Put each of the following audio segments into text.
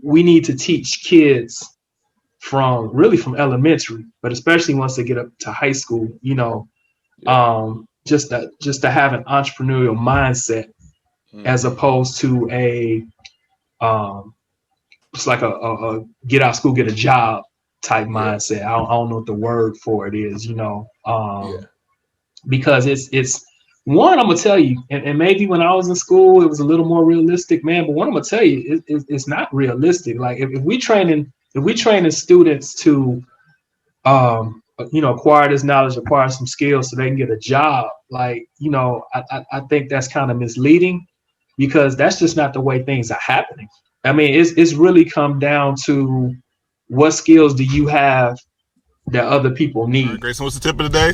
we need to teach kids from elementary, but especially once they get up to high school, just to have an entrepreneurial mindset as opposed to it's like a get out of school, get a job type mindset. I don't know what the word for it is, because it's one, I'm gonna tell you, and maybe when I was in school it was a little more realistic, man. But one, I'm gonna tell you, it's not realistic. Like if we training students to acquire this knowledge, acquire some skills so they can get a job, I think that's kind of misleading, because that's just not the way things are happening. I mean, it's really come down to what skills do you have that other people need. All right, Grayson, what's the tip of the day?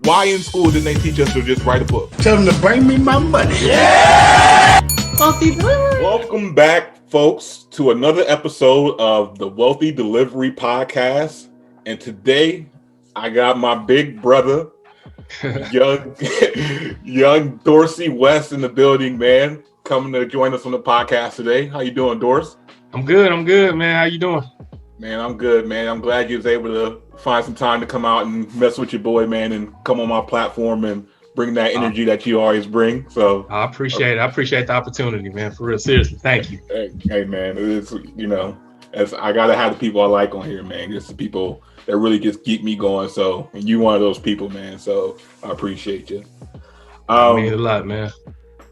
Why in school didn't they teach us to just write a book? Tell them to bring me my money. Yeah! Wealthy Delivery. Welcome back, folks, to another episode of the Wealthy Delivery Podcast. And today, I got my big brother, young Dorsey West in the building, man, coming to join us on the podcast today. How you doing, Dorsey? I'm good, man. How you doing? Man, I'm good, man. I'm glad you was able to find some time to come out and mess with your boy, man, and come on my platform and bring that energy that you always bring. So I appreciate it. I appreciate the opportunity, man. For real, seriously, thank you. Hey man, it's as I gotta have the people I like on here, man. Just the people that really just keep me going. So, and you one of those people, man. So I appreciate you. It means a lot, man.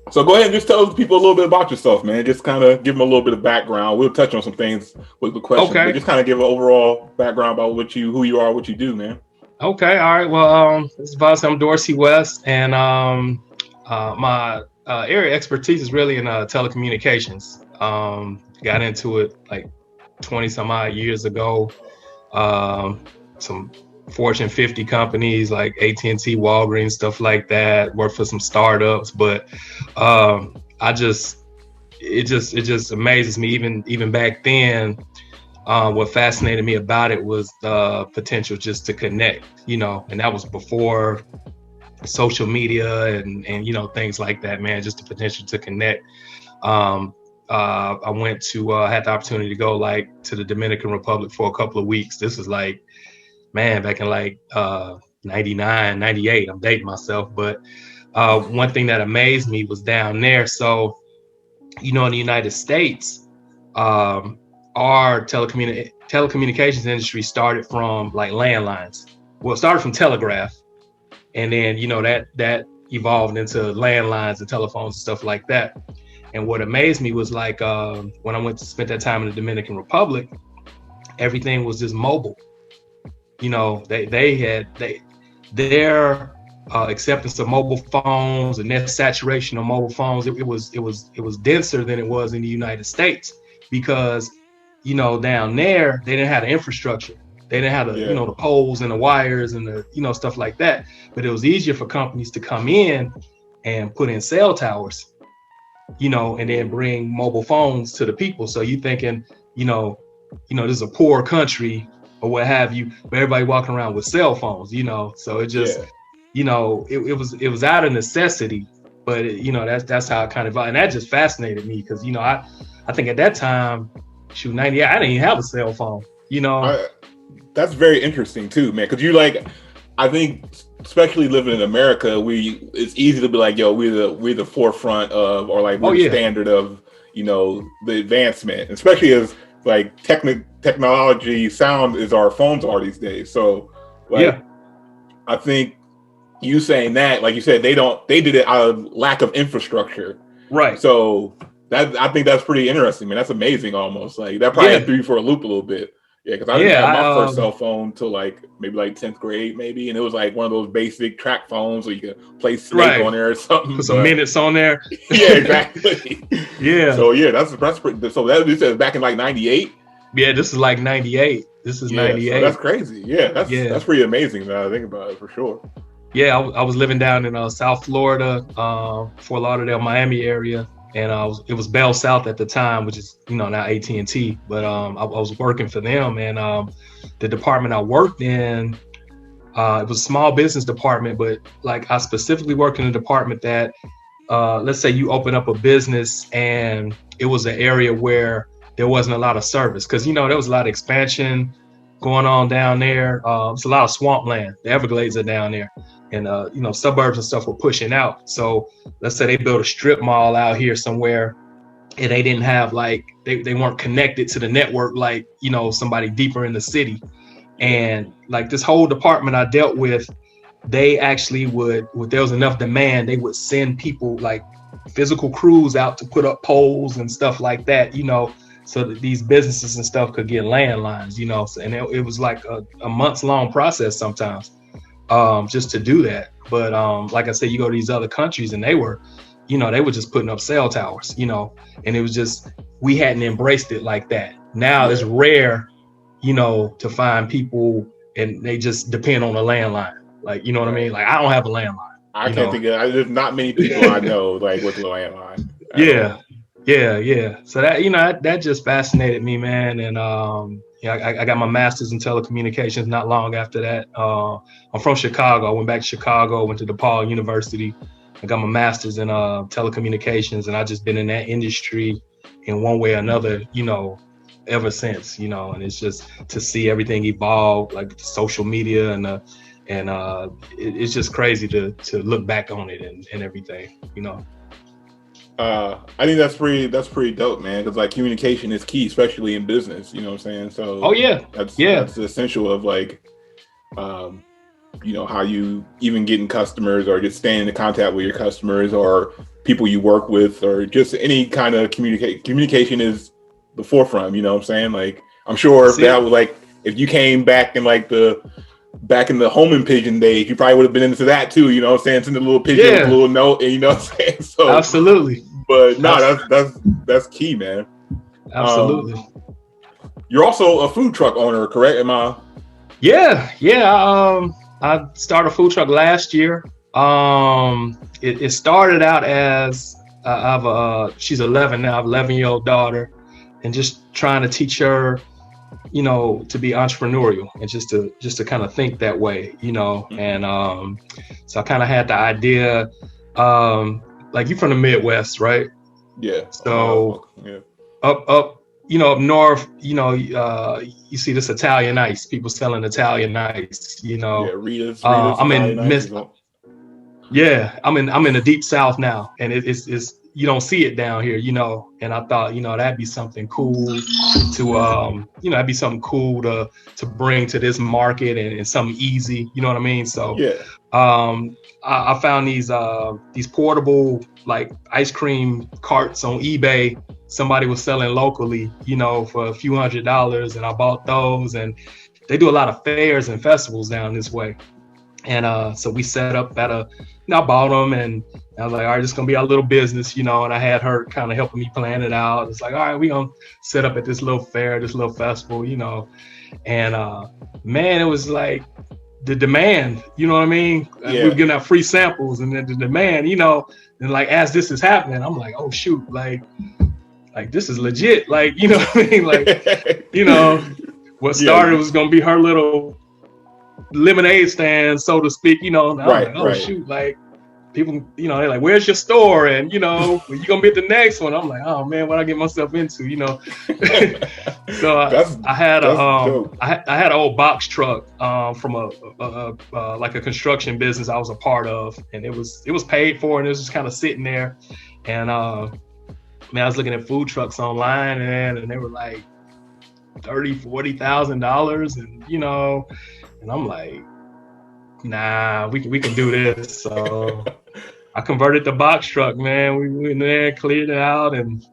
So go ahead and just tell people a little bit about yourself, man. Just kind of give them a little bit of background. We'll touch on some things with the questions, but just kind of give an overall background about who you are, what you do, man. Okay, all right. Well, this is Boss. I'm Dorsey West, and my area of expertise is really in telecommunications. Got into it like 20 some odd years ago. Some Fortune 50 companies like AT&T, Walgreens, stuff like that. Worked for some startups, but it just amazes me. Even back then, what fascinated me about it was the potential just to connect, and that was before social media and things like that, man. Just the potential to connect. I went to had the opportunity to go to the Dominican Republic for a couple of weeks. This was back in 99, 98. I'm dating myself, but one thing that amazed me was down there. So, in the United States, our telecommunications industry started from landlines. Well, it started from telegraph, and then that evolved into landlines and telephones and stuff like that. And what amazed me was when I went to spend that time in the Dominican Republic, everything was just mobile. Their acceptance of mobile phones and their saturation of mobile phones, it was denser than it was in the United States, because down there they didn't have the infrastructure. They didn't have the poles and the wires and the stuff like that. But it was easier for companies to come in and put in cell towers, and then bring mobile phones to the people. So you thinking, this is a poor country or what have you, but everybody walking around with cell phones, so it just, it was out of necessity, but that's how it kind of, and that just fascinated me, because, I think at that time, 98, I didn't even have a cell phone, That's very interesting too, man. Cause I think, especially living in America, it's easy to be we're the forefront of, or we're the standard of, the advancement, especially as technology sound is our phones are these days. So I think you saying that, like you said, they did it out of lack of infrastructure. Right. So I think that's pretty interesting, man. That's amazing almost. That probably threw you for a loop a little bit. Yeah, because I didn't have my first cell phone till maybe 10th grade maybe, and it was one of those basic track phones where you could play Snake on there or something. Put some minutes on there. Yeah, exactly. Yeah. So that's pretty. So that you said back in 98. Yeah, this is 98. This is 98. So that's crazy. Yeah, that's pretty amazing now I think about it, for sure. Yeah, I was living down in South Florida, Fort Lauderdale, Miami area. And it was Bell South at the time, which is, now AT&T. But I was working for them, and the department I worked in, it was a small business department, but I specifically worked in a department that let's say you open up a business and it was an area where there wasn't a lot of service, because there was a lot of expansion going on down there. It's a lot of swampland. The Everglades are down there, and suburbs and stuff were pushing out. So let's say they built a strip mall out here somewhere, and they didn't have they weren't connected to the network like somebody deeper in the city. And like this whole department I dealt with, they actually would, if there was enough demand, they would send people like physical crews out to put up poles and stuff like that, so that these businesses and stuff could get landlines, and it was like a months long process sometimes, just to do that. But like I said, you go to these other countries and they were just putting up cell towers, and it was just, we hadn't embraced it like that. Now it's rare, to find people and they just depend on a landline. Like, you know what I mean? Like, I don't have a landline. I can't think of, there's not many people I know like with a landline. Yeah. So that, that just fascinated me, man. And I got my master's in telecommunications not long after that. I'm from Chicago. I went back to Chicago, went to DePaul University. I got my master's in telecommunications, and I just been in that industry in one way or another, ever since, and it's just to see everything evolve, like social media and it's just crazy to look back on it and everything, I think that's pretty dope, man, because like communication is key, especially in business, you know what I'm saying? So that's the essential of like how you even getting customers or just staying in contact with your customers or people you work with, or just any kind of communication is the forefront, you know what I'm saying? Like, I'm sure if that was like, if you came back in like back in the homing pigeon days, you probably would have been into that too, you know what I'm saying? Send a little pigeon with a little note, and you know what I'm saying? So absolutely. But no, that's key, man. Absolutely. You're also a food truck owner, correct? Am I? Yeah. I started a food truck last year. It started out as she's 11 now. I have an 11-year-old daughter, and just trying to teach her, to be entrepreneurial and just to kind of think that way, And so I kind of had the idea. Like, you from the Midwest, right? Yeah. So up north, you see this Italian ice, people selling Italian ice, Rita's I'm in I'm in the deep South now, and it's you don't see it down here, and I thought, that'd be something cool to that'd be something cool to bring to this market, and something easy, you know what I mean? So I found these portable like ice cream carts on eBay. Somebody was selling locally, for a few $100s, and I bought those. And they do a lot of fairs and festivals down this way. And so we set up I bought them, and I was like, all right, it's gonna be our little business, and I had her kind of helping me plan it out. It's like, all right, we're gonna set up at this little fair, this little festival, and man, it was like the demand, you know what I mean? We were giving out free samples, and then the demand, and like as this is happening, I'm like, oh shoot, like this is legit, like, you know what I mean? Like, what started was gonna be her little lemonade stand, so to speak, and I'm like, oh shoot, like people, they're like, where's your store? And, you gonna be at the next one. I'm like, oh man, what I get myself into, So I had an old box truck from a like a construction business I was a part of, and it was paid for, and it was just kind of sitting there. And I was looking at food trucks online, and they were like $30,000-$40,000, and and I'm like, nah, we can do this. So I converted the box truck, man. We went in there, cleared it out, and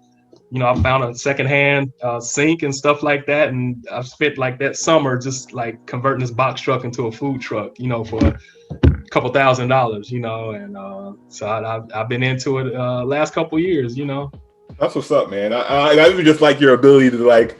I found a secondhand sink and stuff like that. And I spent like that summer just like converting this box truck into a food truck, for a couple $1,000s, and so I've been into it last couple years, That's what's up, man. I even just like your ability to like,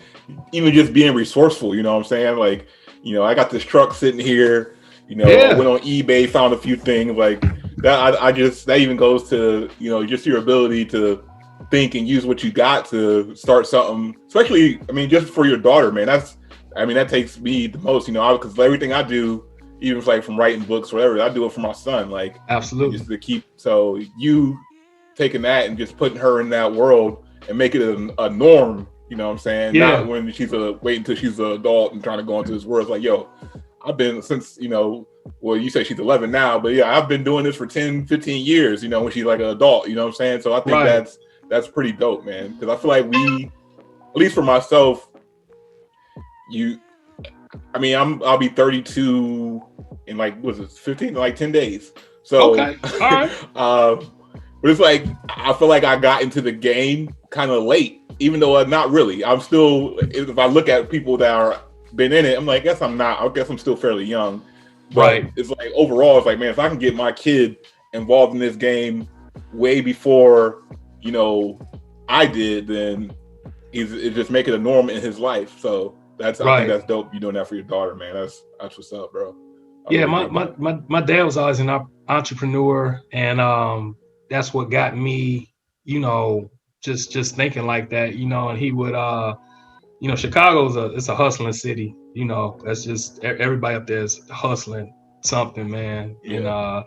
even just being resourceful, you know what I'm saying? Like, I got this truck sitting here, I went on eBay, found a few things like that. That even goes to, just your ability to think and use what you got to start something, especially, just for your daughter, man. That takes me the most, because everything I do, even like from writing books, whatever, I do it for my son, like, absolutely, just to keep, so you taking that and just putting her in that world and make it a norm. You know what I'm saying? Yeah. Not when she's wait until she's an adult and trying to go into this world. It's like, yo, I've been since, well, you say she's 11 now, but yeah, I've been doing this for 10, 15 years, when she's like an adult, you know what I'm saying? So I think that's pretty dope, man. Because I feel like at least for myself, I'll be 32 in 15, 10 days. So, okay. All right. but it's like, I feel like I got into the game kind of late, even though not really. I'm still, if I look at people that are been in it, I'm like, I guess I'm still fairly young. But right. It's like, overall, it's like, man, if I can get my kid involved in this game way before, I did, then it's just make it a norm in his life. So I think that's dope. You doing that for your daughter, man. That's what's up, bro. Yeah, my dad was always an entrepreneur, and that's what got me, just thinking like that, and he would, Chicago's it's a hustling city, that's just everybody up there is hustling something, man. Yeah. And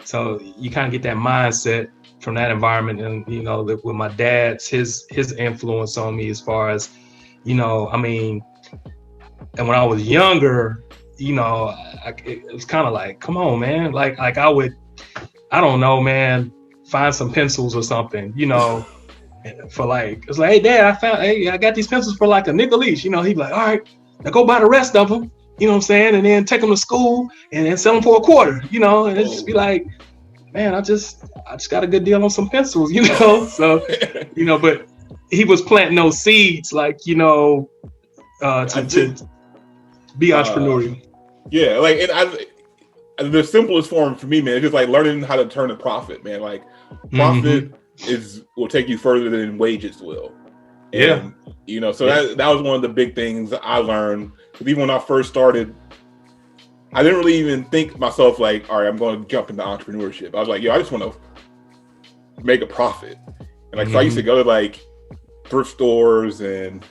so you kind of get that mindset from that environment, and with my dad's his influence on me as far as, and when I was younger, it was kind of like, come on, man, like I would, I don't know, man, find some pencils or something, for it's like, hey, Dad, I got these pencils for like a nickel each. He'd be like, all right, now go buy the rest of them. You know what I'm saying? And then take them to school and then sell them for $0.25. And it's just be like, man, I just got a good deal on some pencils. So, but he was planting those seeds, like, to be entrepreneurial. Yeah, and the simplest form for me, man, is just like learning how to turn a profit, man. Like profit will take you further than wages will. And, so that was one of the big things I learned. Because even when I first started, I didn't really even think myself like, all right, I'm going to jump into entrepreneurship. I was like, yo, I just want to make a profit. And so I used to go to thrift stores and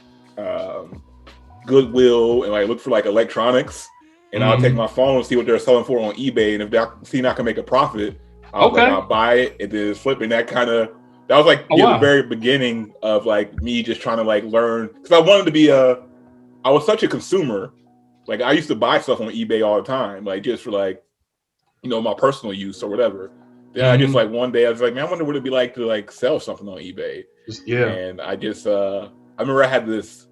Goodwill and look for electronics. And I'll take my phone and see what they're selling for on eBay. And if I can make a profit, I'll buy it and then flip it. And that was the very beginning of me just trying to learn. Because I wanted to be I was such a consumer. I used to buy stuff on eBay all the time, just for my personal use or whatever. Then I just one day I was like, man, I wonder what it'd be like to sell something on eBay. Yeah. And I just I remember I had this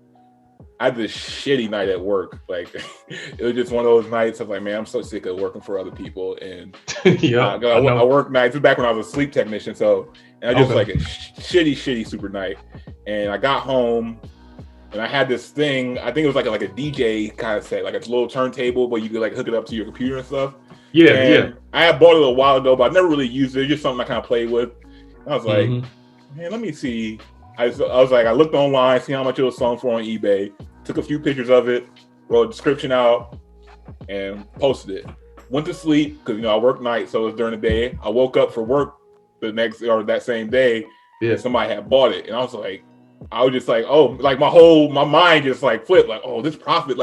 shitty night at work. It was just one of those nights of man, I'm so sick of working for other people. And I work nights. This was back when I was a sleep technician. So, and I just a shitty super night. And I got home and I had this thing. I think it was like a DJ kind of set, a little turntable, but you could hook it up to your computer and stuff. Yeah, and I had bought it a while ago, but I never really used it. It's just something I kind of played with. And I was like, man, let me see. I was like, I looked online, see how much it was selling for on eBay, took a few pictures of it, wrote a description out, and posted it. Went to sleep because I work nights, so it was during the day. I woke up for work that same day, and somebody had bought it, and I was just like, oh, my mind just flipped, oh, this profit,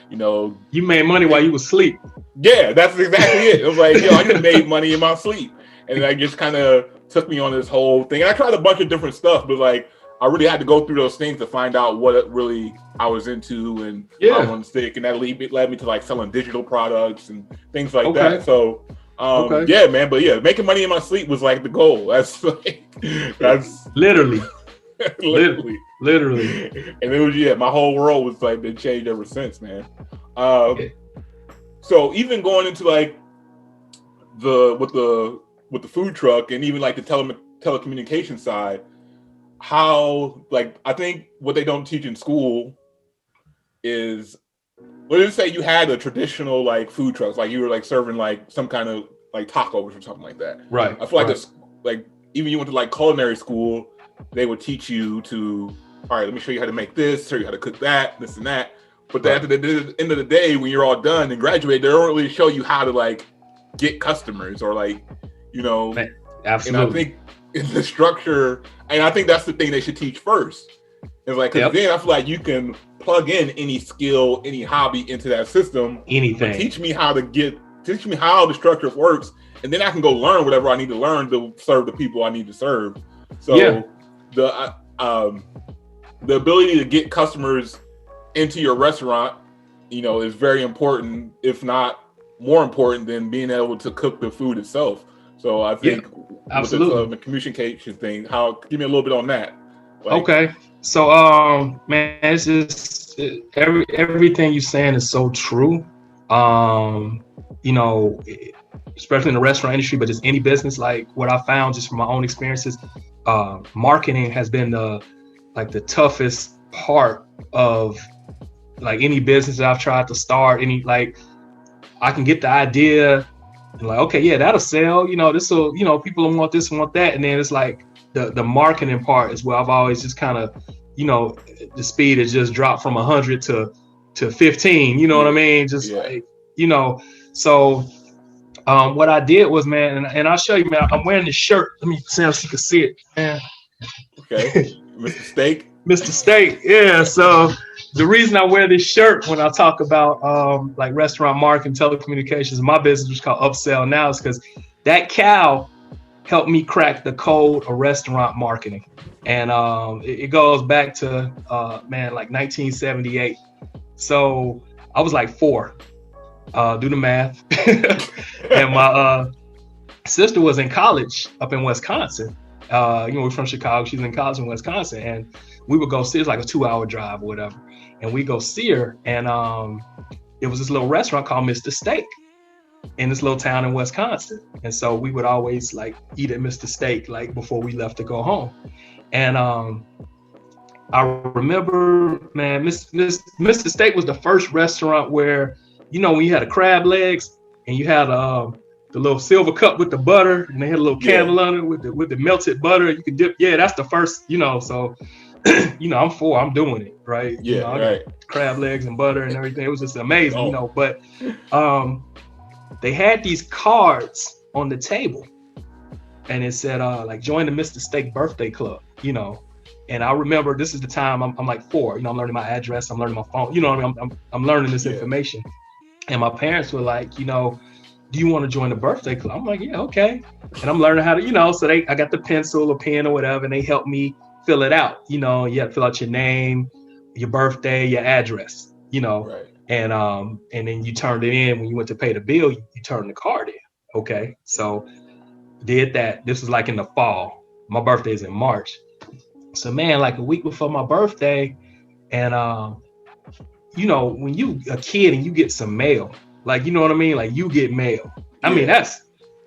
you made money while you was asleep. Yeah, that's exactly it. It was I just made money in my sleep, and I just kind of took me on this whole thing. And I tried a bunch of different stuff, but I really had to go through those things to find out what really I was into and how I wanted to stick. And that led me to selling digital products and things like that. So, yeah, man. But yeah, making money in my sleep was the goal. That's that's literally. literally. And it was, my whole world was been changed ever since, man. So even going into with the food truck and even the telecommunication side, how I think what they don't teach in school is, let's say you had a traditional food trucks, you were serving some kind of tacos or something like that. Right. I feel it's even you went to culinary school, they would teach you to, all right, let me show you how to make this, show you how to cook that, this and that. But at the end of the day, when you're all done and graduate, they don't really show you how to get customers or Man, absolutely. And I think in the structure, and I think that's the thing they should teach first. It's because then I feel you can plug in any skill, any hobby into that system. Anything. Teach me how the structure works, and then I can go learn whatever I need to learn to serve the people I need to serve. So the ability to get customers into your restaurant, is very important, if not more important than being able to cook the food itself. So I think absolutely. With the communication thing, give me a little bit on that. Okay. So, man, it's just everything you're saying is so true. Especially in the restaurant industry, but just any business, like what I found just from my own experiences, marketing has been the toughest part of like any business that I've tried to start. I can get the idea and like, okay, yeah, that'll sell, this will, people will want this and want that. And then it's like the marketing part is where I've always just kind of, the speed has just dropped from 100 to 15, you know what I mean? Just so what I did was, man, and I'll show you, man, I'm wearing this shirt. Let me see if you can see it, man. Okay. Mr. Steak. Mr. Steak. Yeah. So the reason I wear this shirt when I talk about like restaurant marketing, telecommunications, my business was called Upsell Now, is because that cow helped me crack the code of restaurant marketing. And it goes back to, like 1978. So I was like 4. Do the math. And my sister was in college up in Wisconsin. We're from Chicago. She's in college in Wisconsin. And we would go see, it's like a 2-hour drive or whatever. And we go see her. And it was this little restaurant called Mr. Steak in this little town in Wisconsin. And so we would always like eat at Mr. Steak, like before we left to go home. And I remember, man, Mr. Steak was the first restaurant where, when you had the crab legs and you had the little silver cup with the butter, and they had a little candle on it with the melted butter. You could dip. Yeah, that's the first, so, I'm 4, I'm doing it. Right. Yeah. I got crab legs and butter and everything. It was just amazing, but they had these cards on the table and it said, like, join the Mr. Steak birthday club, And I remember this is the time I'm like 4, I'm learning my address, I'm learning my phone, I'm learning this information. And my parents were like, do you want to join the birthday club? I'm like, yeah, okay. And I'm learning how to, so I got the pencil or pen or whatever, and they helped me fill it out. You had to fill out your name, your birthday, your address, Right. And then you turned it in when you went to pay the bill, you turned the card in. Okay. So did that. This was like in the fall. My birthday is in March. So, man, like a week before my birthday, and when you a kid and you get some mail, like, you know what I mean? Like, you get mail. I mean, that's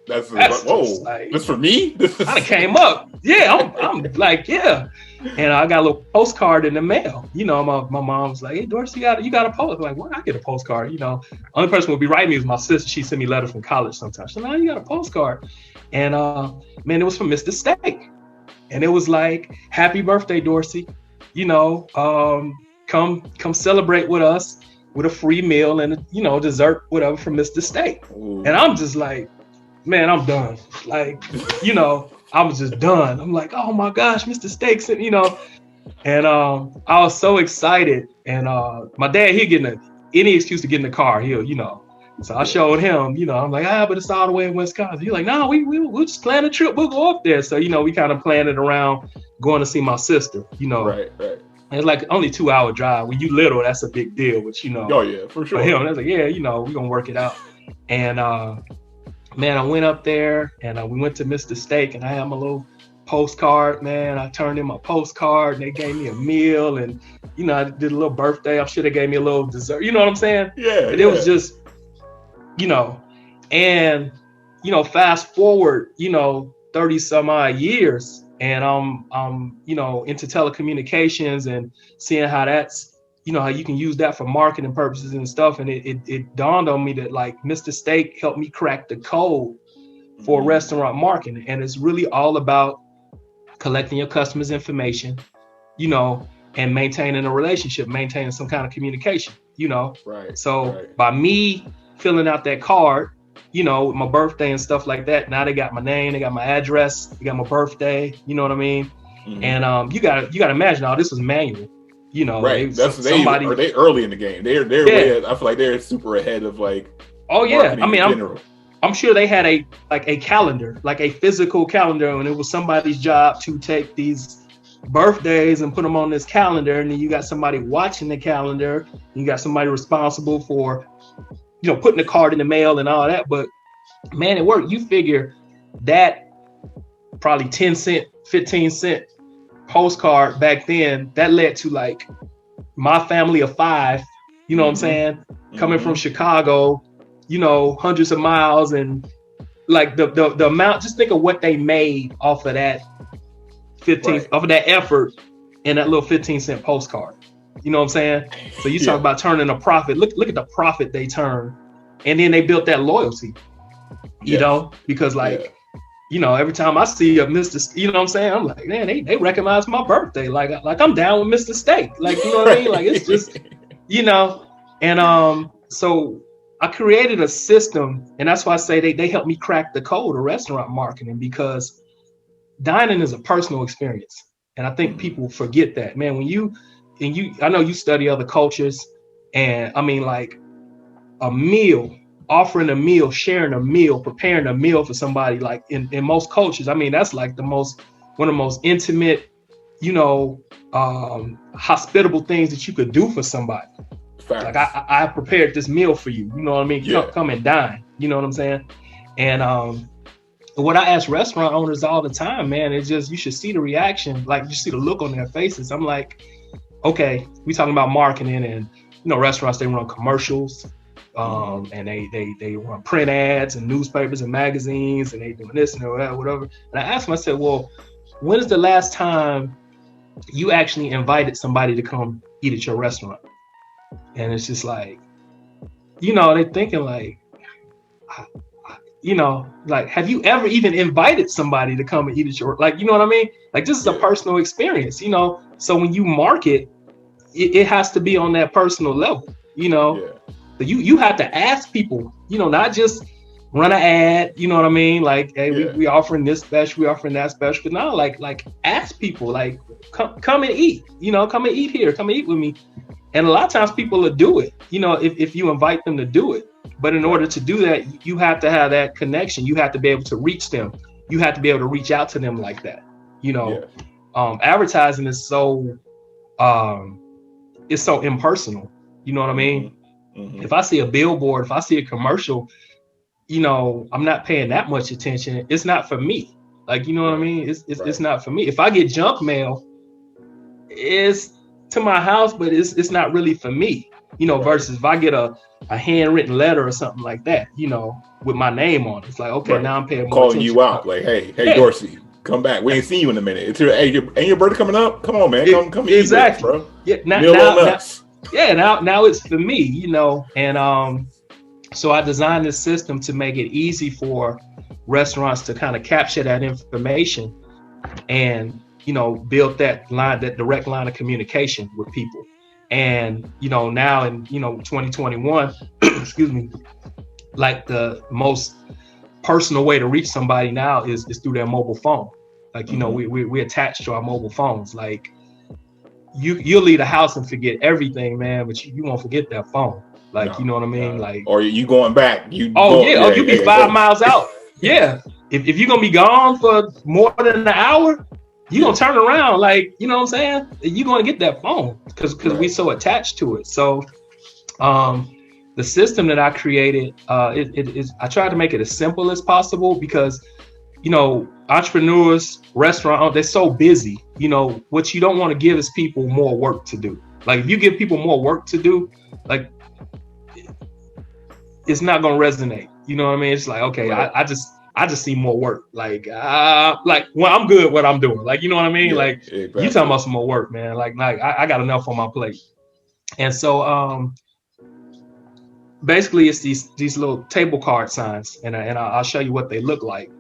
whoa, like, this for me? I came up. Yeah, I'm like, yeah. And I got a little postcard in the mail. My mom's like, hey, Dorsey, you got a post. I'm like, where I get a postcard? Only person would be writing me was my sister. She sent me letters from college sometimes. She's like, you got a postcard. And man, it was from Mr. Steak. And it was like, happy birthday, Dorsey. Come celebrate with us with a free meal and dessert, whatever, from Mr. Steak. Ooh. And I'm just like, man, I'm done. Like, I was just done. I'm like, oh my gosh, Mr. Steak, and I was so excited. And my dad, he'd get any excuse to get in the car. So I showed him, I'm like, but it's all the way in Wisconsin. He's like, no, we'll just plan a trip. We'll go up there. So, we kind of planned it around going to see my sister, Right. And it's like only 2-hour drive. When you little, that's a big deal, but oh yeah, for sure. For him, that's like, yeah, we're gonna work it out. And man, I went up there and we went to Mr. Steak, and I had my little postcard. Man, I turned in my postcard, and they gave me a meal, and I did a little birthday. I'm sure they gave me a little dessert. You know what I'm saying? Yeah. But it was just, and fast forward, 30 some odd years. And I'm into telecommunications and seeing how that's, how you can use that for marketing purposes and stuff. And it dawned on me that like Mr. Steak helped me crack the code for restaurant marketing. And it's really all about collecting your customers' information, and maintaining a relationship, maintaining some kind of communication, Right. So by me filling out that card, with my birthday and stuff like that. Now they got my name, they got my address, they got my birthday. You know what I mean? Mm-hmm. And you gotta imagine all this was manual. Right. Are they early in the game? They're way, I feel like they're super ahead of like. Oh yeah, I mean, I'm sure they had a calendar, like a physical calendar, and it was somebody's job to take these birthdays and put them on this calendar, and then you got somebody watching the calendar, you got somebody responsible for, you know, putting the card in the mail and all that. But man, it worked. You figure that probably 10 cent, 15 cent postcard back then, that led to like my family of 5, you know what I'm saying, coming from Chicago, you know, hundreds of miles, and like the amount, just think of what they made off of that 15, off of that effort and that little 15 cent postcard. You know what I'm saying? So you talk about turning a profit. Look at the profit they turned. And then they built that loyalty, you know, because like, you know, every time I see a Mr. You know what I'm saying? I'm like, man, they recognize my birthday. Like I'm down with Mr. Steak. Like, you know what I mean? Like, it's just, you know, and so I created a system, and that's why I say they helped me crack the code of restaurant marketing, because dining is a personal experience. And I think people forget that, man. I know you study other cultures, and I mean, like a meal, offering a meal, sharing a meal, preparing a meal for somebody, like in most cultures, I mean, that's like one of the most intimate, you know, hospitable things that you could do for somebody. Facts. Like I prepared this meal for you, you know what I mean? Come and dine, you know what I'm saying? And what I ask restaurant owners all the time, man, is just, you should see the reaction, like you see the look on their faces. I'm like, okay, we talking about marketing, and you know, restaurants, they run commercials, and they run print ads and newspapers and magazines, and they doing this and that, whatever. And I asked them, I said, well, when is the last time you actually invited somebody to come eat at your restaurant? And it's just like, you know, they're thinking like, you know, like, have you ever even invited somebody to come and eat at your, like, you know what I mean? Like, this is a personal experience, you know? So when you market, it has to be on that personal level, you know? So you have to ask people, you know, not just run an ad, you know what I mean? Like, hey, we offering this special, we offering that special. But now, like ask people, like, come and eat, you know, come and eat here, come and eat with me. And a lot of times people will do it, you know, if you invite them to do it. But in order to do that, you have to have that connection. You have to be able to reach them. You have to be able to reach out to them like that. You know, advertising is so, it's so impersonal. You know what I mean? If I see a billboard, if I see a commercial, you know, I'm not paying that much attention. It's not for me. Like, you know what I mean? It's not for me. If I get junk mail, it's to my house, but it's not really for me. You know, versus if I get a handwritten letter or something like that, you know, with my name on it, it's like, okay, now I'm paying more calling you out, like, hey, Dorsey, come back. We ain't seen you in a minute. It's ain't your birthday coming up? Come on, man, come exactly, eat this, bro. Now it's for me, you know, and so I designed this system to make it easy for restaurants to kind of capture that information and, you know, build that direct line of communication with people. And, you know, now in, you know, 2021, excuse me, like the most personal way to reach somebody now is through their mobile phone. Like, you know, we attached to our mobile phones. Like, you'll leave the house and forget everything, man, but you won't forget that phone. Like, you know what I mean? Like, or you going back. You'll be 5 miles out. Yeah. If you're going to be gone for more than an hour, you're going to turn around, like, you know what I'm saying? You're going to get that phone because we're so attached to it. So the system that I created, I tried to make it as simple as possible because, you know, entrepreneurs, restaurant, they're so busy. You know, what you don't want to give is people more work to do. Like, if you give people more work to do, like, it's not going to resonate. You know what I mean? It's like, okay, I just see more work. Like, well, I'm good at what I'm doing. Like, you know what I mean? Like, you talking about some more work, man. Like I got enough on my plate. And so, basically it's these little table card signs, and I'll show you what they look like.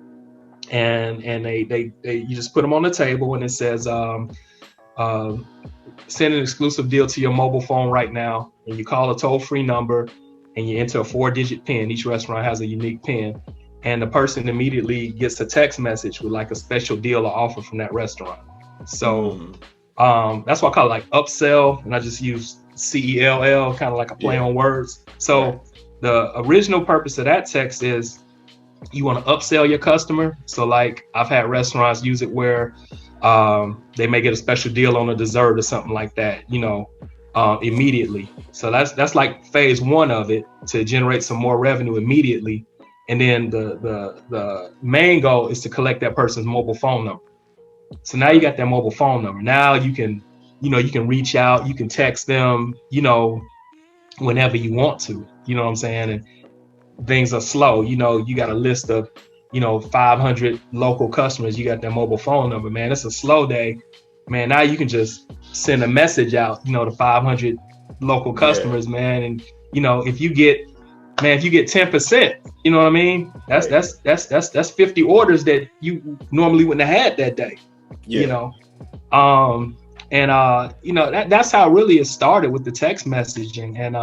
And they you just put them on the table, and it says, send an exclusive deal to your mobile phone right now. And you call a toll-free number and you enter a 4-digit PIN. Each restaurant has a unique PIN. And the person immediately gets a text message with like a special deal or offer from that restaurant. So that's why I call it like upsell. And I just use CELL, kind of like a play on words. So the original purpose of that text is you want to upsell your customer. So like I've had restaurants use it where they may get a special deal on a dessert or something like that, immediately. So that's like phase one of it, to generate some more revenue immediately. And then the main goal is to collect that person's mobile phone number. So now you got their mobile phone number. Now you can reach out, you can text them, whenever you want to, you know what I'm saying? And things are slow. You got a list of, 500 local customers. You got their mobile phone number, man. It's a slow day, man. Now you can just send a message out, to 500 local customers, man. And, if you get 10%, you know what I mean? That's 50 orders that you normally wouldn't have had that day, that's how really it started with the text messaging. And,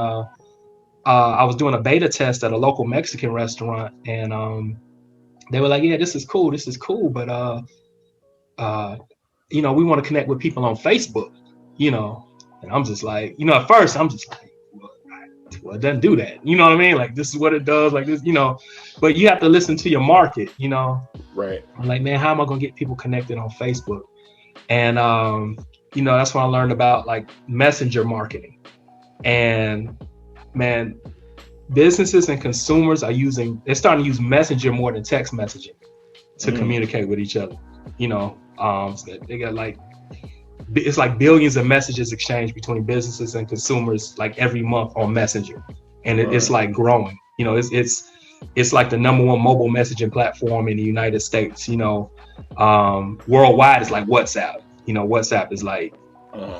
I was doing a beta test at a local Mexican restaurant, and they were like, yeah, this is cool, but we want to connect with people on Facebook, and I'm just like, at first I'm just like, well, it doesn't do that, you know what I mean? Like, this is what it does, like this, but you have to listen to your market, Right. I'm like, man, how am I gonna get people connected on Facebook? And that's when I learned about like messenger marketing. And man, businesses and consumers they're starting to use messenger more than text messaging to communicate with each other. So they got it's like billions of messages exchanged between businesses and consumers like every month on Messenger, and it's like growing. It's like the number one mobile messaging platform in the United States. Worldwide is like WhatsApp. WhatsApp is like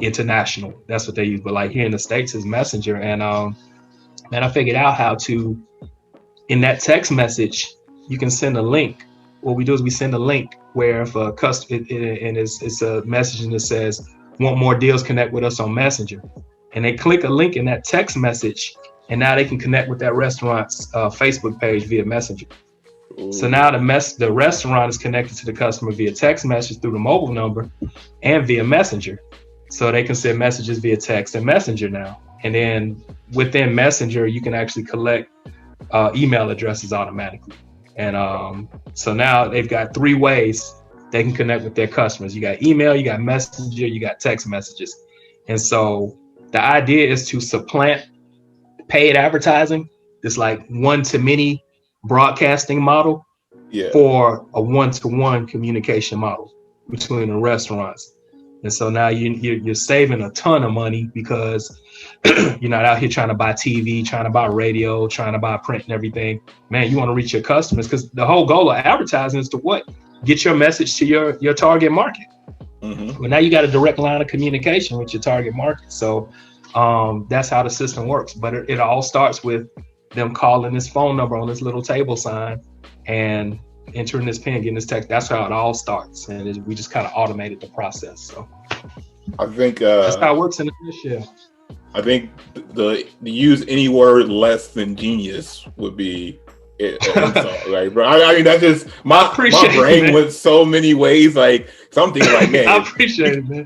international. That's what they use. But like here in the States is Messenger, and I figured out how to, in that text message, you can send a link. What we do is we send a link where if a customer, and it's a message that says, want more deals, connect with us on Messenger. And they click a link in that text message, and now they can connect with that restaurant's Facebook page via Messenger. Ooh. So now the restaurant is connected to the customer via text message through the mobile number and via Messenger. So they can send messages via text and Messenger now. And then within Messenger, you can actually collect email addresses automatically. And so now they've got 3 ways they can connect with their customers. You got email, you got Messenger, you got text messages. And so the idea is to supplant paid advertising. It's like one-to-many broadcasting model for a one-to-one communication model between the restaurants. And so now you're saving a ton of money because you're not out here trying to buy TV, trying to buy radio, trying to buy print and everything. Man, you want to reach your customers, because the whole goal of advertising is to what? Get your message to your target market. Mm-hmm. But now you got a direct line of communication with your target market. So that's how the system works. But it all starts with them calling this phone number on this little table sign and entering this pin, getting this text. That's how it all starts. And we just kind of automated the process. So I think that's how it works in the nutshell. I think the use any word less than genius would be it. Right, bro. I mean, that's just my brain went so many ways. Like something like, man, I appreciate it, man.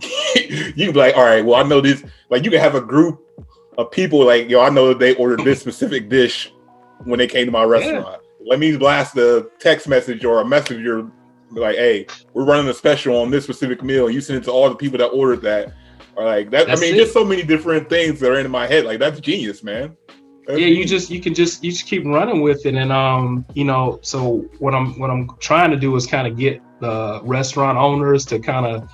You can be like, all right, well, I know this. Like, you can have a group of people like, I know they ordered this specific dish when they came to my restaurant. Yeah. Let me blast a text message or a messenger like, hey, we're running a special on this specific meal. You send it to all the people that ordered that. Or like that. I mean, just so many different things that are in my head. Like, that's genius, man. That's genius. You just keep running with it. And so what I'm trying to do is kind of get the restaurant owners to kind of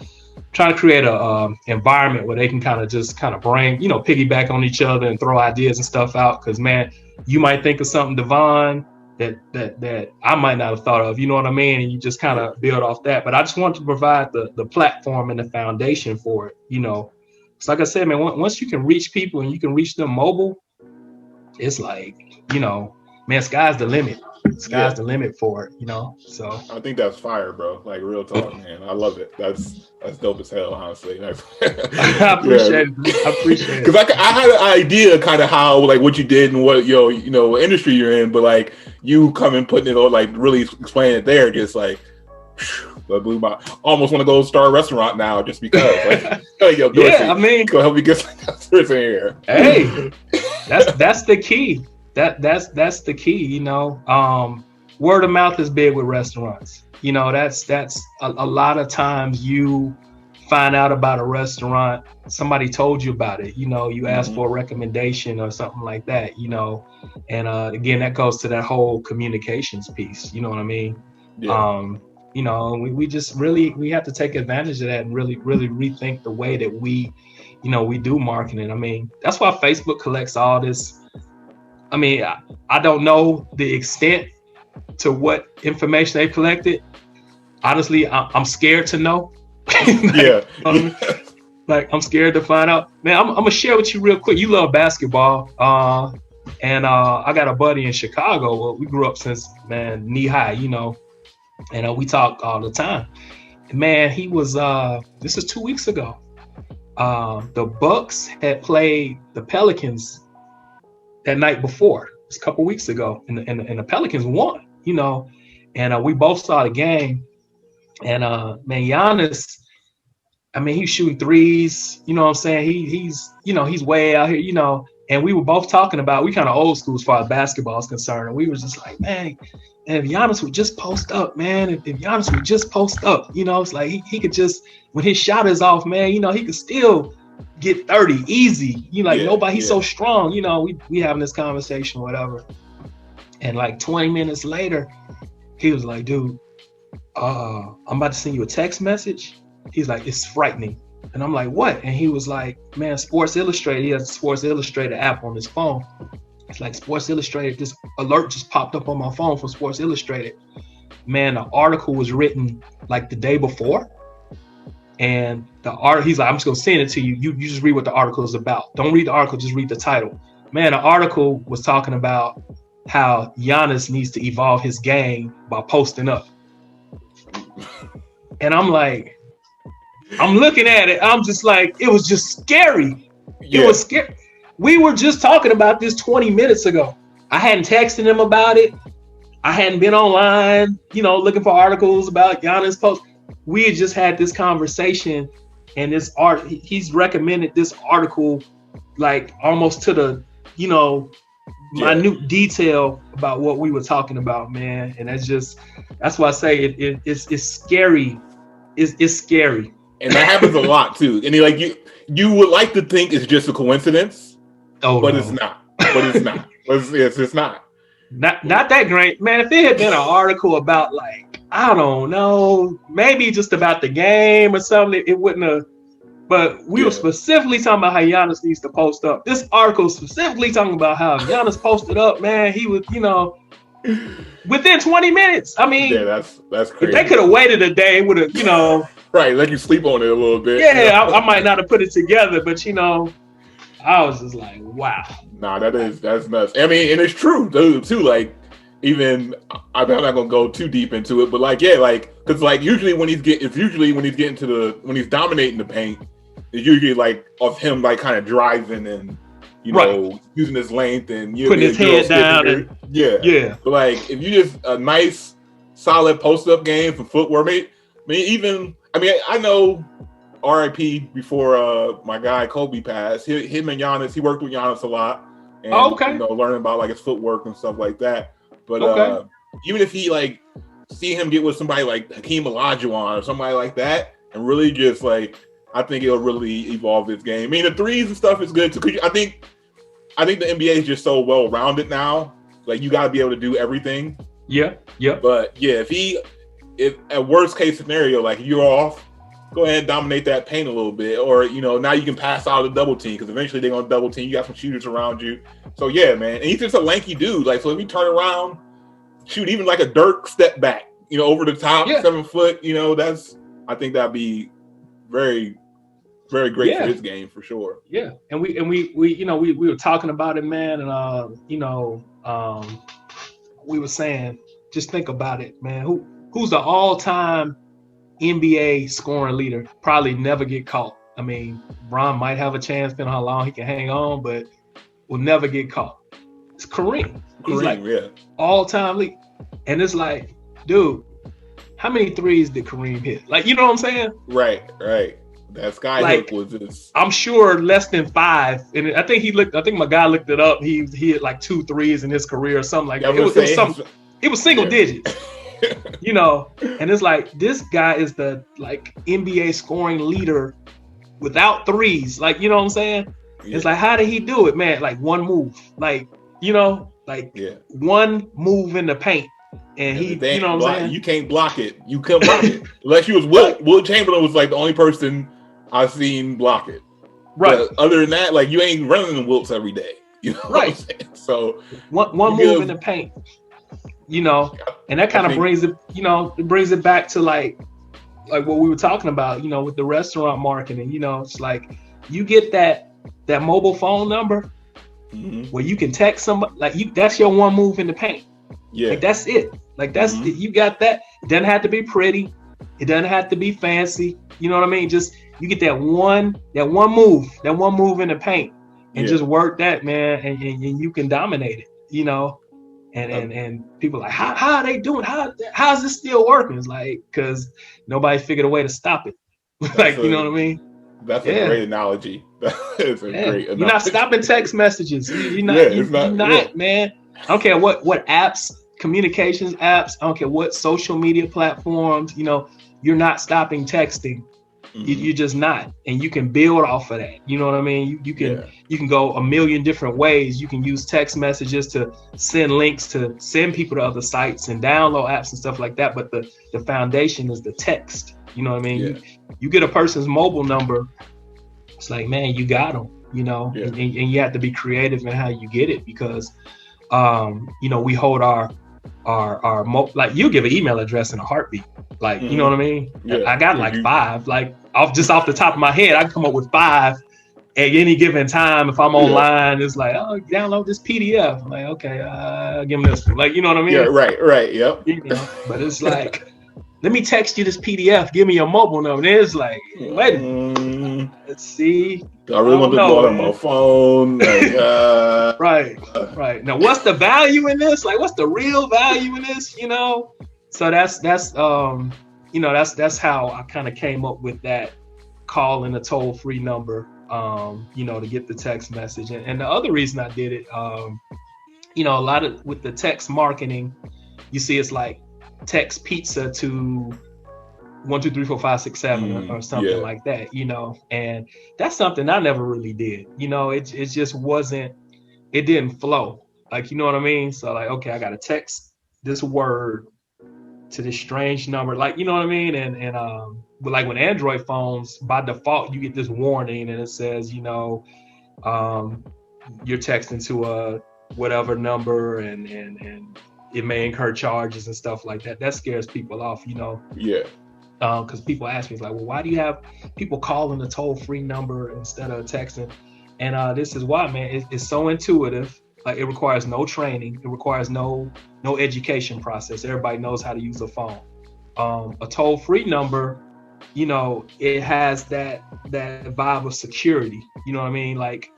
try to create a environment where they can kind of bring, piggyback on each other and throw ideas and stuff out. Because man, you might think of something divine that I might not have thought of, you know what I mean? And you just kind of build off that. But I just want to provide the platform and the foundation for it, It's like I said, man, once you can reach people and you can reach them mobile, it's like, man, sky's the limit. Sky's the limit for it, So I think that's fire, bro. Like, real talk, man. I love it. That's dope as hell, honestly. I appreciate it. I appreciate it. Because I had an idea kind of how, like, what you did and what what industry you're in, but like you come and putting it on, like really explaining it there, just like that blew my. Almost want to go start a restaurant now just because. Like, yo, Dorsey, I mean, go help me get some customers in here. Hey, that's the key. That's the key. word of mouth is big with restaurants. You know, that's a lot of times you find out about a restaurant, somebody told you about it, you know, you ask for a recommendation or something like that, you know, and again, that goes to that whole communications piece, you know what I mean? Yeah. You know, we just really, we have to take advantage of that and really rethink the way that we, you know, we do marketing. I mean, that's why Facebook collects all this. I mean, I don't know the extent to what information they collected. Honestly, I'm scared to know. Like, like I'm scared to find out. Man, I'm gonna share with you real quick. You love basketball, and I got a buddy in Chicago. Well, we grew up since, man, knee high, you know, and we talk all the time. Man, he was this is 2 weeks ago. The Bucks had played the Pelicans that night before. It's a couple weeks ago, and the Pelicans won, you know, and we both saw the game. And man, Giannis, I mean, he's shooting threes, you know what I'm saying? He's, you know, he's way out here, you know, and we were both talking about, we kind of old school as far as basketball is concerned. And we were just like, man, if Giannis would just post up, man, if Giannis would just post up, you know, it's like he could just, when his shot is off, man, you know, he could still get 30 easy. You know, like nobody, he's so strong, you know, we having this conversation, whatever. And like 20 minutes later, he was like, dude, I'm about to send you a text message. He's like, it's frightening. And I'm like, what? And he was like, man, Sports Illustrated, he has a Sports Illustrated app on his phone. It's like Sports Illustrated, this alert just popped up on my phone from Sports Illustrated. Man, the article was written like the day before. And the art, he's like, I'm just gonna send it to you. You just read what the article is about. Don't read the article, just read the title. Man, the article was talking about how Giannis needs to evolve his game by posting up. And I'm like, I'm looking at it. I'm just like, it was just scary. It was scary. We were just talking about this 20 minutes ago. I hadn't texted him about it. I hadn't been online, you know, looking for articles about Giannis post. We had just had this conversation, and this art, he's recommended this article, like almost to the, you know, minute detail about what we were talking about, man. And that's why I say it's scary. It's scary. And that happens a lot too. And like you would like to think it's just a coincidence, but it's not. But it's not. It's not. Not that great, man. If it had been an article about, like, I don't know, maybe just about the game or something, it wouldn't have. But we were specifically talking about how Giannis needs to post up. This article specifically talking about how Giannis posted up, man. He was, you know, within 20 minutes. I mean, that's crazy. If they could have waited a day, would have, you know. Right, let you sleep on it a little bit. Yeah, you know? I might not have put it together, but, you know, I was just like, wow. Nah, that's nuts. I mean, and it's true too. Like, even I'm not gonna go too deep into it, but like, yeah, like, because like usually when he's dominating the paint, it's usually like of him like kind of driving and, you know, using his length and putting his head down and But like, if you just a nice solid post up game for footwork, I know R.I.P. before my guy Kobe passed. Him and Giannis, he worked with Giannis a lot, and you know, learning about like his footwork and stuff like that. But even if he like see him get with somebody like Hakeem Olajuwon or somebody like that, and really just like, I think it'll really evolve his game. I mean, the threes and stuff is good too. Cause I think the NBA is just so well rounded now. Like, you got to be able to do everything. Yeah. But yeah, if at worst case scenario, like you're off, go ahead and dominate that paint a little bit, or, you know, now you can pass out a double team because eventually they're gonna double team. You got some shooters around you, so yeah, man. And he's just a lanky dude. Like, so if he turn around, shoot even like a Dirk step back, you know, over the top, 7 foot, you know, I think that'd be very, very great for his game for sure. Yeah, and we you know, we were talking about it, man, and you know, we were saying, just think about it, man. Who's the all-time NBA scoring leader? Probably never get caught. I mean, Bron might have a chance, depending on how long he can hang on, but will never get caught. It's Kareem. He's like all-time lead. And it's like, dude, how many threes did Kareem hit? Like, you know what I'm saying? Right. That skyhook was just, I'm sure less than 5. And I think my guy looked it up. He hit like 2 threes in his career or something like that. It was something. It was single digits, you know, and it's like, this guy is the like NBA scoring leader without threes. Like, you know what I'm saying? Yeah. It's like, how did he do it, man? Like one move, like, you know, like one move in the paint. And he, you know what I'm saying? You can't block it. You couldn't block it. Unless you was Wilt Chamberlain was like the only person I've seen block it. Right. But other than that, like, you ain't running the Wilts every day. You know what I'm saying? So one move in the paint, you know, and that kind of brings it, you know, it brings it back to like what we were talking about, you know, with the restaurant marketing. You know, it's like you get that mobile phone number where you can text somebody, like that's your one move in the paint. Yeah. Like that's it. Like that's it. You got that. It doesn't have to be pretty. It doesn't have to be fancy. You know what I mean? Just you get that one move in the paint and just work that, man, and you can dominate it, you know. And people are like, how are they doing? How is this still working? It's like, because nobody figured a way to stop it. Like, you know what I mean? That's a great analogy. That's a great analogy. You're not stopping text messages. You're not, man. I don't care what apps, communications apps, I don't care what social media platforms, you know, you're not stopping texting. You're just not. And you can build off of that. You know what I mean? You can go a million different ways. You can use text messages to send links, to send people to other sites and download apps and stuff like that. But the foundation is the text. You know what I mean? You get a person's mobile number, it's like, man, you got them, you know, and you have to be creative in how you get it, because you know, we hold our like, you give an email address in a heartbeat, like, you know what I mean? I got like 5, like off the top of my head, I can come up with 5 at any given time. If I'm online, it's like, oh, download this PDF. I'm like, okay, give me this one. Like, you know what I mean? Yeah, right, yep. You know, but it's like, let me text you this PDF. Give me your mobile number. And it's like, wait a minute. Let's see. I really want to do it on my phone. Like, right. Now, what's the value in this? Like, what's the real value in this? You know. So that's you know, that's how I kind of came up with that, calling a toll-free number, you know, to get the text message. And the other reason I did it, you know, a lot of with the text marketing, you see, it's like text pizza to 1 2 3 4 5 6 7 or something like that, you know. And that's something I never really did, you know. It just wasn't, it didn't flow, like, you know what I mean? So like, okay, I gotta text this word to this strange number, like, you know what I mean? And but like with Android phones, by default you get this warning and it says, you know, you're texting to a whatever number and it may incur charges and stuff like that. That scares people off, you know. Because people ask me, like, well, why do you have people calling a toll-free number instead of texting? And this is why, man. It's so intuitive. Like, it requires no training. It requires no education process. Everybody knows how to use a phone. A toll-free number, you know, it has that vibe of security. You know what I mean? Like,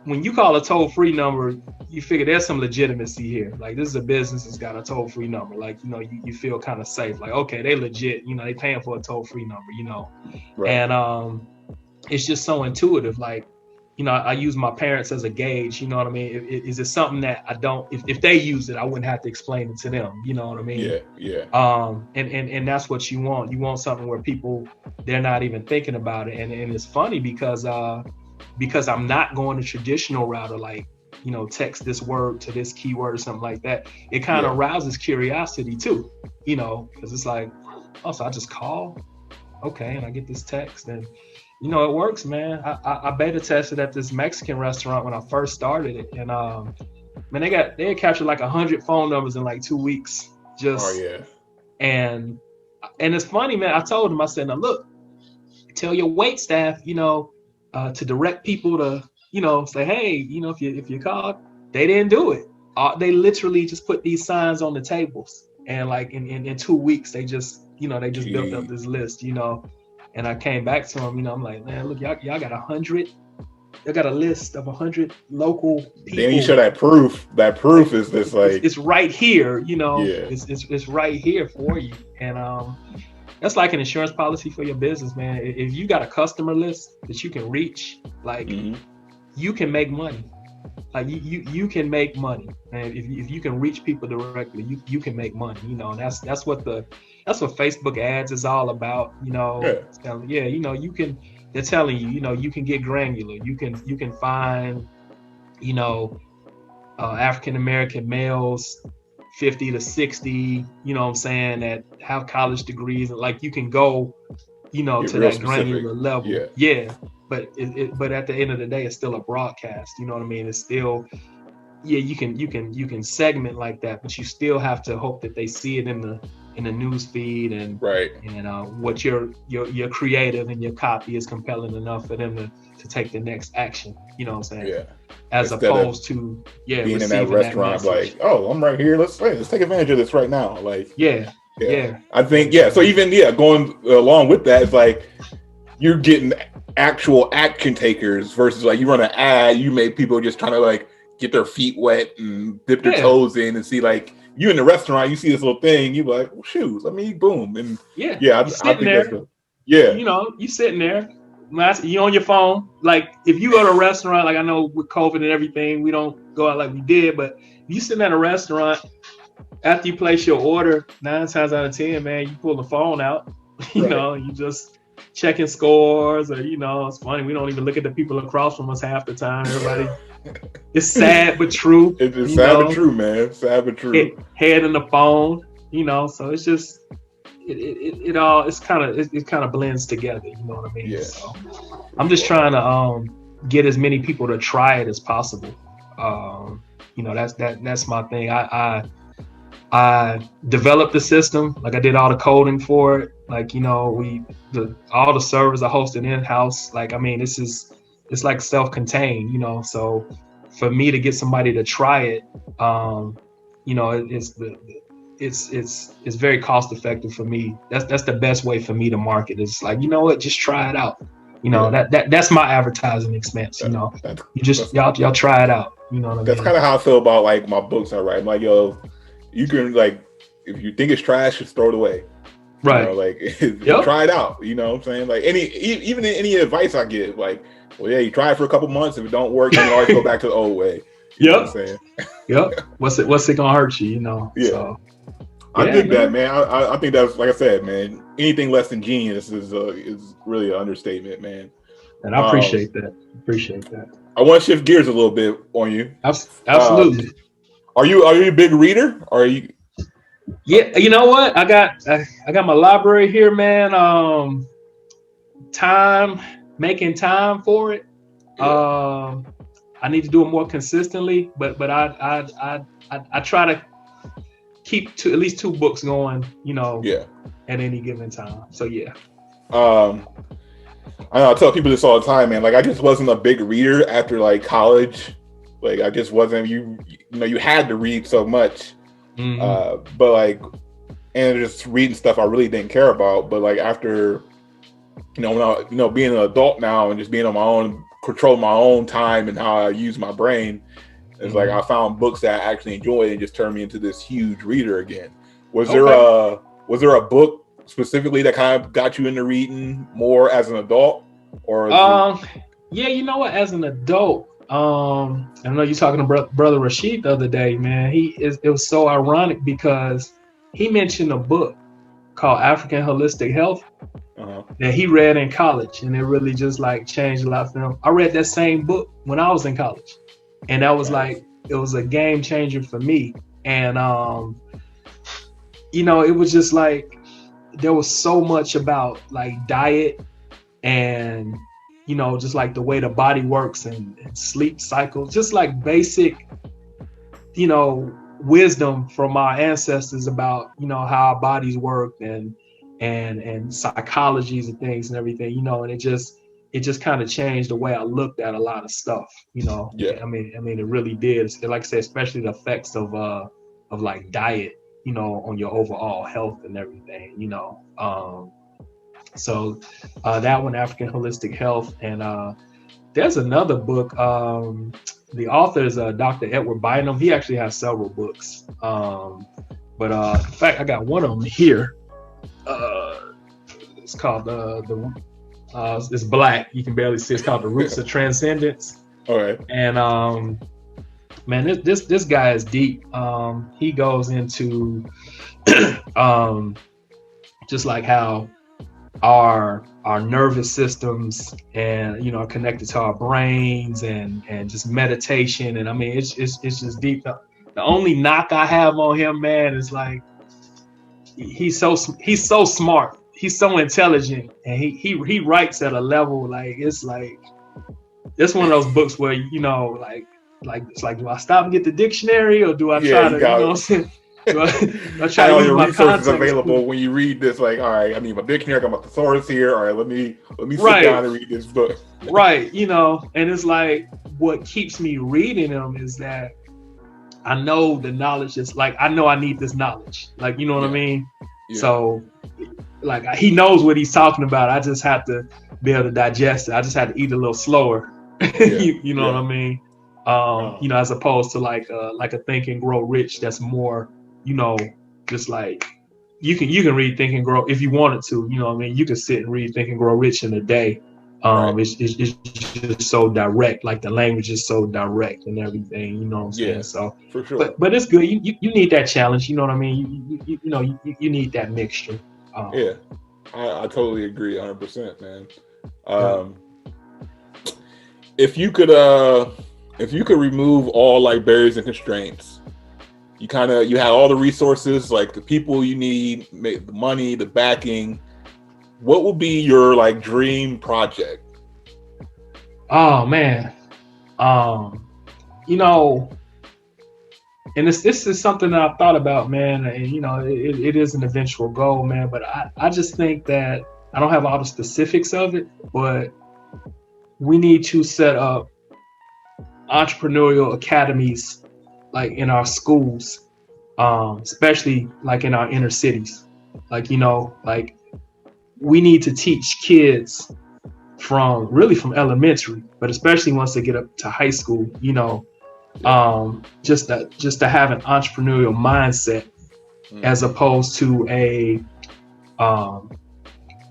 when you call a toll-free number, you figure there's some legitimacy here. Like, this is a business that's got a toll-free number. Like, you know, you feel kind of safe. Like, okay, they legit. You know, they paying for a toll-free number. You know, and it's just so intuitive. Like, you know, I use my parents as a gauge, you know what I mean? Is it something that I don't, if they use it, I wouldn't have to explain it to them, you know what I mean? And that's what you want. You want something where people, they're not even thinking about it. And it's funny because I'm not going the traditional route of, like, you know, text this word to this keyword or something like that. It kind of arouses curiosity too, you know, because it's like, oh, so I just call, okay, and I get this text, and you know, it works, man. I beta tested at this Mexican restaurant when I first started it, and man, they had captured like 100 phone numbers in like 2 weeks. And it's funny, man. I told them, I said, now look, tell your wait staff, you know, to direct people to, you know, say, hey, you know, if you called, they didn't do it. They literally just put these signs on the tables, and like in 2 weeks, they just built up this list, you know. And I came back to them, you know, I'm like, man, look, y'all got 100. Y'all got a list of 100 local people. Then you show that proof. That proof is this, like, it's right here, you know. It's right here for you. And that's like an insurance policy for your business, man. If you got a customer list that you can reach, like, you can make money. like you can make money, and if you can reach people directly, you can make money. You know, and that's what Facebook ads is all about. You know, you know, they're telling you, you know, you can get granular. You can find, you know, African American males 50 to 60, you know what I'm saying, that have college degrees, and like you can go, you know, to that granular level. Yeah. But but at the end of the day, it's still a broadcast. You know what I mean? It's still, yeah, you can segment like that, but you still have to hope that they see it in the news feed, and what your creative and your copy is compelling enough for them to take the next action. You know what I'm saying? Yeah. As Instead opposed to being in that restaurant, like, oh, I'm right here. Let's take advantage of this right now. Like, yeah. I think So even going along with that, it's like you're getting actual action takers versus like you run an ad, you make people just trying to like get their feet wet and dip their toes in and see, like, you in the restaurant, you see this little thing, you be like, well, shoot, let me boom. And I think there, that's you know, you sitting there, you on your phone. Like if you go to a restaurant, like I know with COVID and everything, we don't go out like we did, but you sitting at a restaurant, after you place your order, 9 times out of 10, man, you pull the phone out, you know, you just checking scores, or, you know, it's funny, we don't even look at the people across from us half the time. Everybody, it's sad but true. It's sad but true, man. Sad but true. Head in the phone, you know, so it's just, it all, it kind of blends together, you know what I mean? Yeah. So I'm just trying to get as many people to try it as possible. You know, that's my thing. I developed the system, like I did all the coding for it. Like, you know, all the servers I hosted in-house. Like, I mean, it's like self-contained, you know. So for me to get somebody to try it, you know, it's very cost effective for me. That's the best way for me to market. It's like, you know what, just try it out. You know, that's my advertising expense. You know, y'all try it out. You know what I mean? That's kind of how I feel about like my books I write. I'm like, yo, you can, like, if you think it's trash, just throw it away. Right. You know, like, try it out. You know what I'm saying? Like, even any advice I give, like, well, yeah, you try it for a couple months. If it don't work, you can always go back to the old way. You know what I'm saying? What's it gonna hurt you? You know? Yeah. So, I think that, man. I think that's, like I said, man. Anything less than genius is really an understatement, man. And I appreciate that. I want to shift gears a little bit on you. Absolutely. Are you a big reader? Or are you? Yeah, you know what? I got my library here, man. Making time for it. I need to do it more consistently, but I try to keep at least 2 books going, you know, at any given time. So I tell people this all the time, man. Like, I just wasn't a big reader after like college. Like, I just wasn't. You know, you had to read so much, but like, and just reading stuff I really didn't care about. But like after, when I, being an adult now and just being on my own, control my own time and how I use my brain, it's like I found books that I actually enjoyed and just turned me into this huge reader again. Was there a book specifically that kind of got you into reading more as an adult, or? Yeah, you know what? As an adult. I know you're talking to Brother Rashid the other day, man. It was so ironic because he mentioned a book called African Holistic Health that he read in college, and it really just like changed a lot for him. I read that same book when I was in college, and that was like, it was a game changer for me. And you know, it was just like there was so much about like diet and, you know, just like the way the body works and sleep cycles, just like basic, you know, wisdom from our ancestors about, you know, how our bodies work and psychologies and things and everything, you know, and it just kind of changed the way I looked at a lot of stuff, you know. I mean, it really did. Like I said, especially the effects of like diet, you know, on your overall health and everything, you know. So that one, African Holistic Health. And there's another book. The author is Dr. Edward Bynum. He actually has several books. But in fact, I got one of them here. It's called it's black. You can barely see. It's called The Roots of Transcendence. All right. And Man, this guy is deep. He goes into just like how our nervous systems and are connected to our brains and just meditation, and I mean it's just deep. The only knock I have on him, man, is like he's so smart, he's so intelligent, and he writes at a level like it's one of those books where like it's like, do I stop and get the dictionary, or do I try to, what I'm saying? Do I try to use your my resources context available when you read this? Like, all right, I need my dictionary, I got my thesaurus here. All right, let me sit down and read this book. Right, and it's like what keeps me reading them is that I know the knowledge is like I know I need this knowledge. Like, you know what I mean? Yeah. So like he knows what he's talking about. I just have to be able to digest it. I just have to eat a little slower. You know what I mean? As opposed to like a Think and Grow Rich that's more, just like you can read Think and Grow if you wanted to, you know what I mean? You can sit and read Think and Grow Rich in a day. It's just so direct, like the language is so direct and everything, you know what I'm saying? So for sure. But it's good. You need that challenge, you know what I mean? You need that mixture. I totally agree 100%, man. If you could remove all like barriers and constraints, you have all the resources, like the people you need, the money, the backing, what would be your like dream project? Oh man. And this is something that I've thought about, man, and it is an eventual goal, man, but I just think that I don't have all the specifics of it, but we need to set up entrepreneurial academies like in our schools, especially like in our inner cities. Like, like we need to teach kids from elementary, but especially once they get up to high school, just to have an entrepreneurial mindset, as opposed to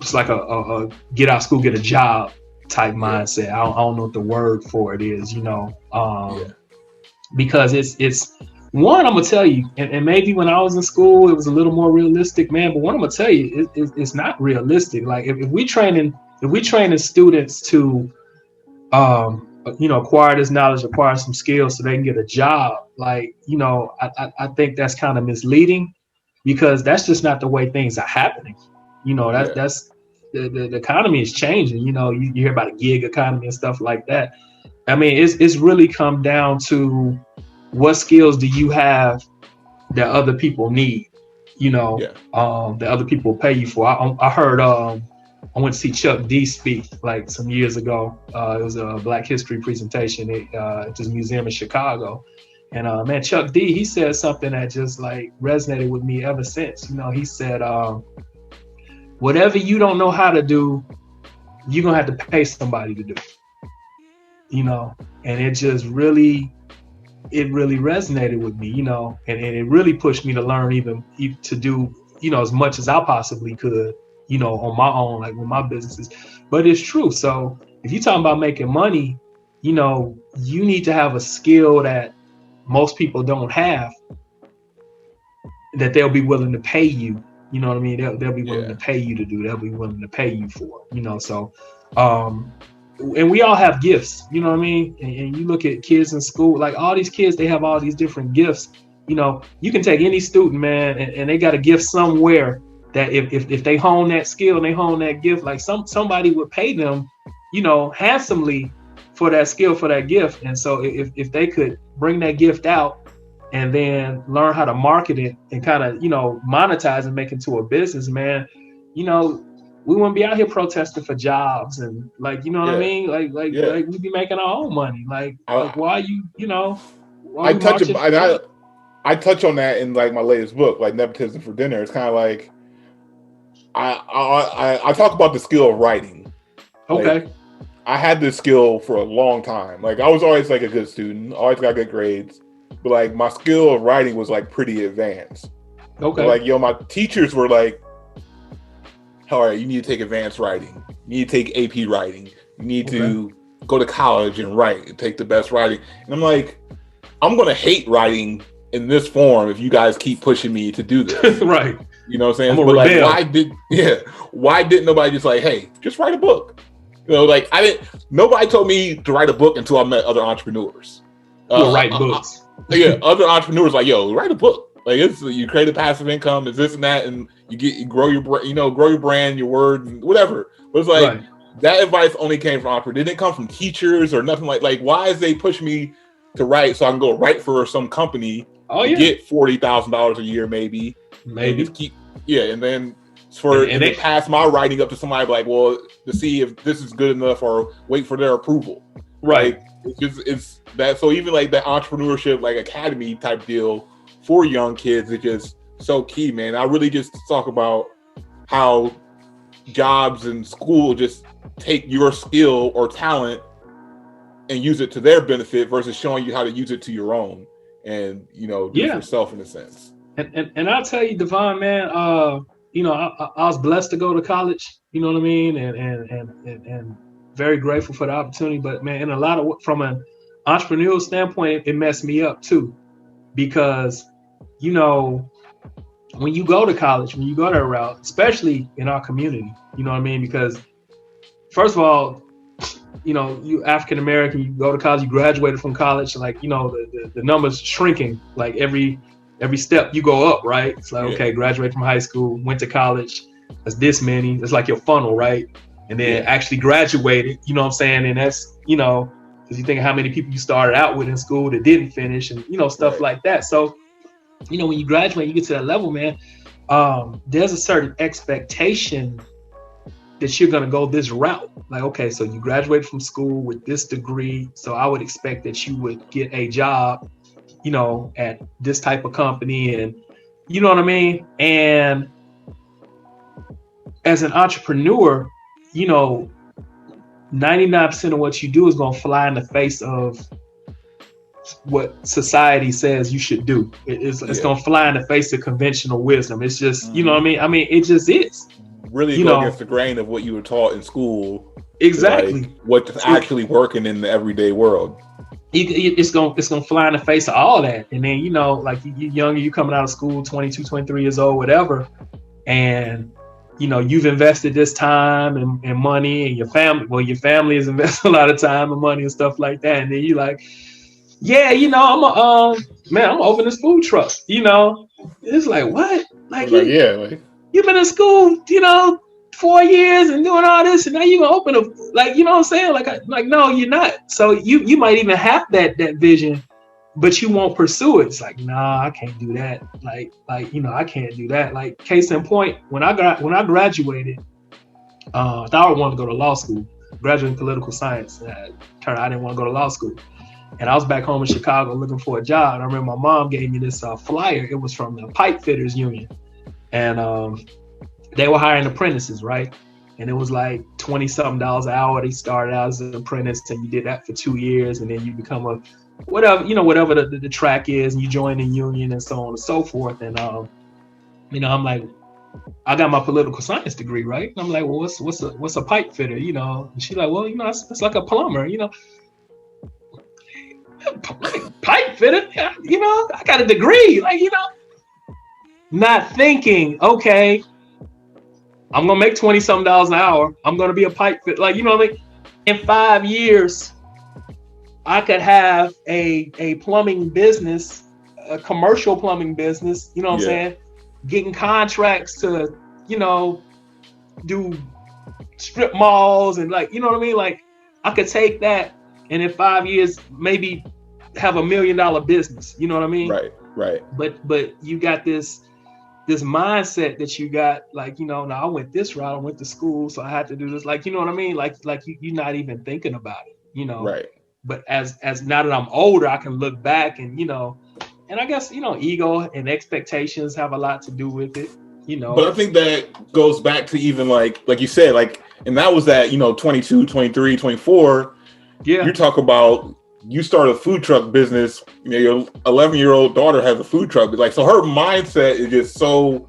it's like a get out of school, get a job type mindset. I don't know what the word for it is, because it's one, I'm gonna tell you, and maybe when I was in school it was a little more realistic, man, but what I'm gonna tell you, it's not realistic. Like if we training students to acquire this knowledge, acquire some skills so they can get a job, like, I think that's kind of misleading, because that's just not the way things are happening. That's the economy is changing. You hear about a gig economy and stuff like that. I mean, it's really come down to what skills do you have that other people need, that other people pay you for. I heard I went to see Chuck D speak like some years ago. It was a Black History presentation at this museum in Chicago. And man, Chuck D, he said something that just like resonated with me ever since. He said, whatever you don't know how to do, you're gonna have to pay somebody to do. And it just really resonated with me, and it really pushed me to learn even to do, as much as I possibly could, on my own, like with my businesses. But it's true. So if you're talking about making money, you need to have a skill that most people don't have, that they'll be willing to pay you. You know what I mean? They'll be willing to pay you to do. They'll be willing to pay you for. So, and we all have gifts. You know what I mean? And you look at kids in school, like all these kids, they have all these different gifts. You can take any student, man, and they got a gift somewhere that if they hone that skill and they hone that gift, like somebody would pay them, handsomely for that skill, for that gift. And so if they could bring that gift out and then learn how to market it and kind of, monetize and make it to a business, man, we wouldn't be out here protesting for jobs and like, what I mean? Like we'd be making our own money. Like why you, I touch on that in like my latest book, like Nepotism for Dinner. It's kind of like, I talk about the skill of writing. Okay. Like, I had this skill for a long time. Like I was always like a good student, always got good grades, but like my skill of writing was like pretty advanced. Okay. But, like, my teachers were like, all right, you need to take advanced writing. You need to take AP writing. You need to go to college and write and take the best writing. And I'm like, I'm going to hate writing in this form if you guys keep pushing me to do this. Right. You know what I'm saying? I'm But like, rebel. why didn't nobody just like, hey, just write a book? You know, like nobody told me to write a book until I met other entrepreneurs. Who are writing books. Other entrepreneurs like, yo, write a book. Like you create a passive income, it's this and that, and you grow your brand, your word, and whatever. But it's like that advice only came from entrepreneurs. It didn't come from teachers or nothing like why is they pushing me to write so I can go write for some company get $40,000 a year maybe. And just keep and then they pass my writing up to somebody like, well, to see if this is good enough or wait for their approval. Right. Like, it's that. So even like that entrepreneurship like academy type deal for young kids is just so key, man. I really just talk about how jobs and school just take your skill or talent and use it to their benefit versus showing you how to use it to your own and do it yourself in a sense. And I'll tell you, Devon, man, I was blessed to go to college, you know what I mean? And very grateful for the opportunity. But man, in a lot of, from an entrepreneurial standpoint, it messed me up too. Because, when you go to college, when you go that route, especially in our community, you know what I mean? Because first of all, you African American, you go to college, you graduated from college, like, the numbers shrinking, like every step you go up, right? It's like, okay, graduate from high school, went to college, that's this many, it's like your funnel, right? And then actually graduated, you know what I'm saying? And that's, because you think of how many people you started out with in school that didn't finish and, stuff like that. So, when you graduate, you get to that level, man, there's a certain expectation that you're going to go this route. Like, okay, so you graduate from school with this degree. So I would expect that you would get a job, at this type of company, and you know what I mean? And as an entrepreneur, 99% of what you do is going to fly in the face of what society says you should do. It's going to fly in the face of conventional wisdom. It's just, you know what I mean? I mean, it just is. Really go against the grain of what you were taught in school. Exactly. Like what's actually working in the everyday world. It's gonna fly in the face of all that. And then, like you're younger, you coming out of school, 22, 23 years old, whatever. And, you've invested this time and money, and your family has invested a lot of time and money and stuff like that. And then you like, I'm gonna open this food truck. It's like, what? You've been in school, 4 years and doing all this, and now you're gonna open you know what I'm saying? Like, no, you're not. So you might even have that vision, but you won't pursue it. It's like, nah, I can't do that. I can't do that. Like, case in point, when I graduated, I thought I wanted to go to law school, graduating political science. Turned out I didn't want to go to law school. And I was back home in Chicago looking for a job. And I remember my mom gave me this flyer. It was from the Pipe Fitters Union. And they were hiring apprentices, right? And it was like $20-something an hour. They started out as an apprentice, and you did that for 2 years, and then you become a whatever the track is, and you join the union and so on and so forth. And I'm like, I got my political science degree, right? And I'm like, well, what's a pipe fitter? And she's like, well, it's like a plumber, pipe fitter, I got a degree, not thinking, okay, I'm gonna make $20-something an hour. I'm gonna be a pipe fit. In 5 years, I could have a plumbing business, a commercial plumbing business. You know what I'm saying? Getting contracts to, do strip malls and you know what I mean? Like, I could take that and in 5 years maybe have $1 million business. You know what I mean? Right. But you got this mindset that you got, now I went this route, I went to school, so I had to do this, you know what I mean? You're not even thinking about it, Right. But as now that I'm older, I can look back and, and I guess, ego and expectations have a lot to do with it, But I think that goes back to even like you said, and that was at, 22, 23, 24. Yeah. You talk about, you start a food truck business, your 11-year-old daughter has a food truck. So her mindset is just so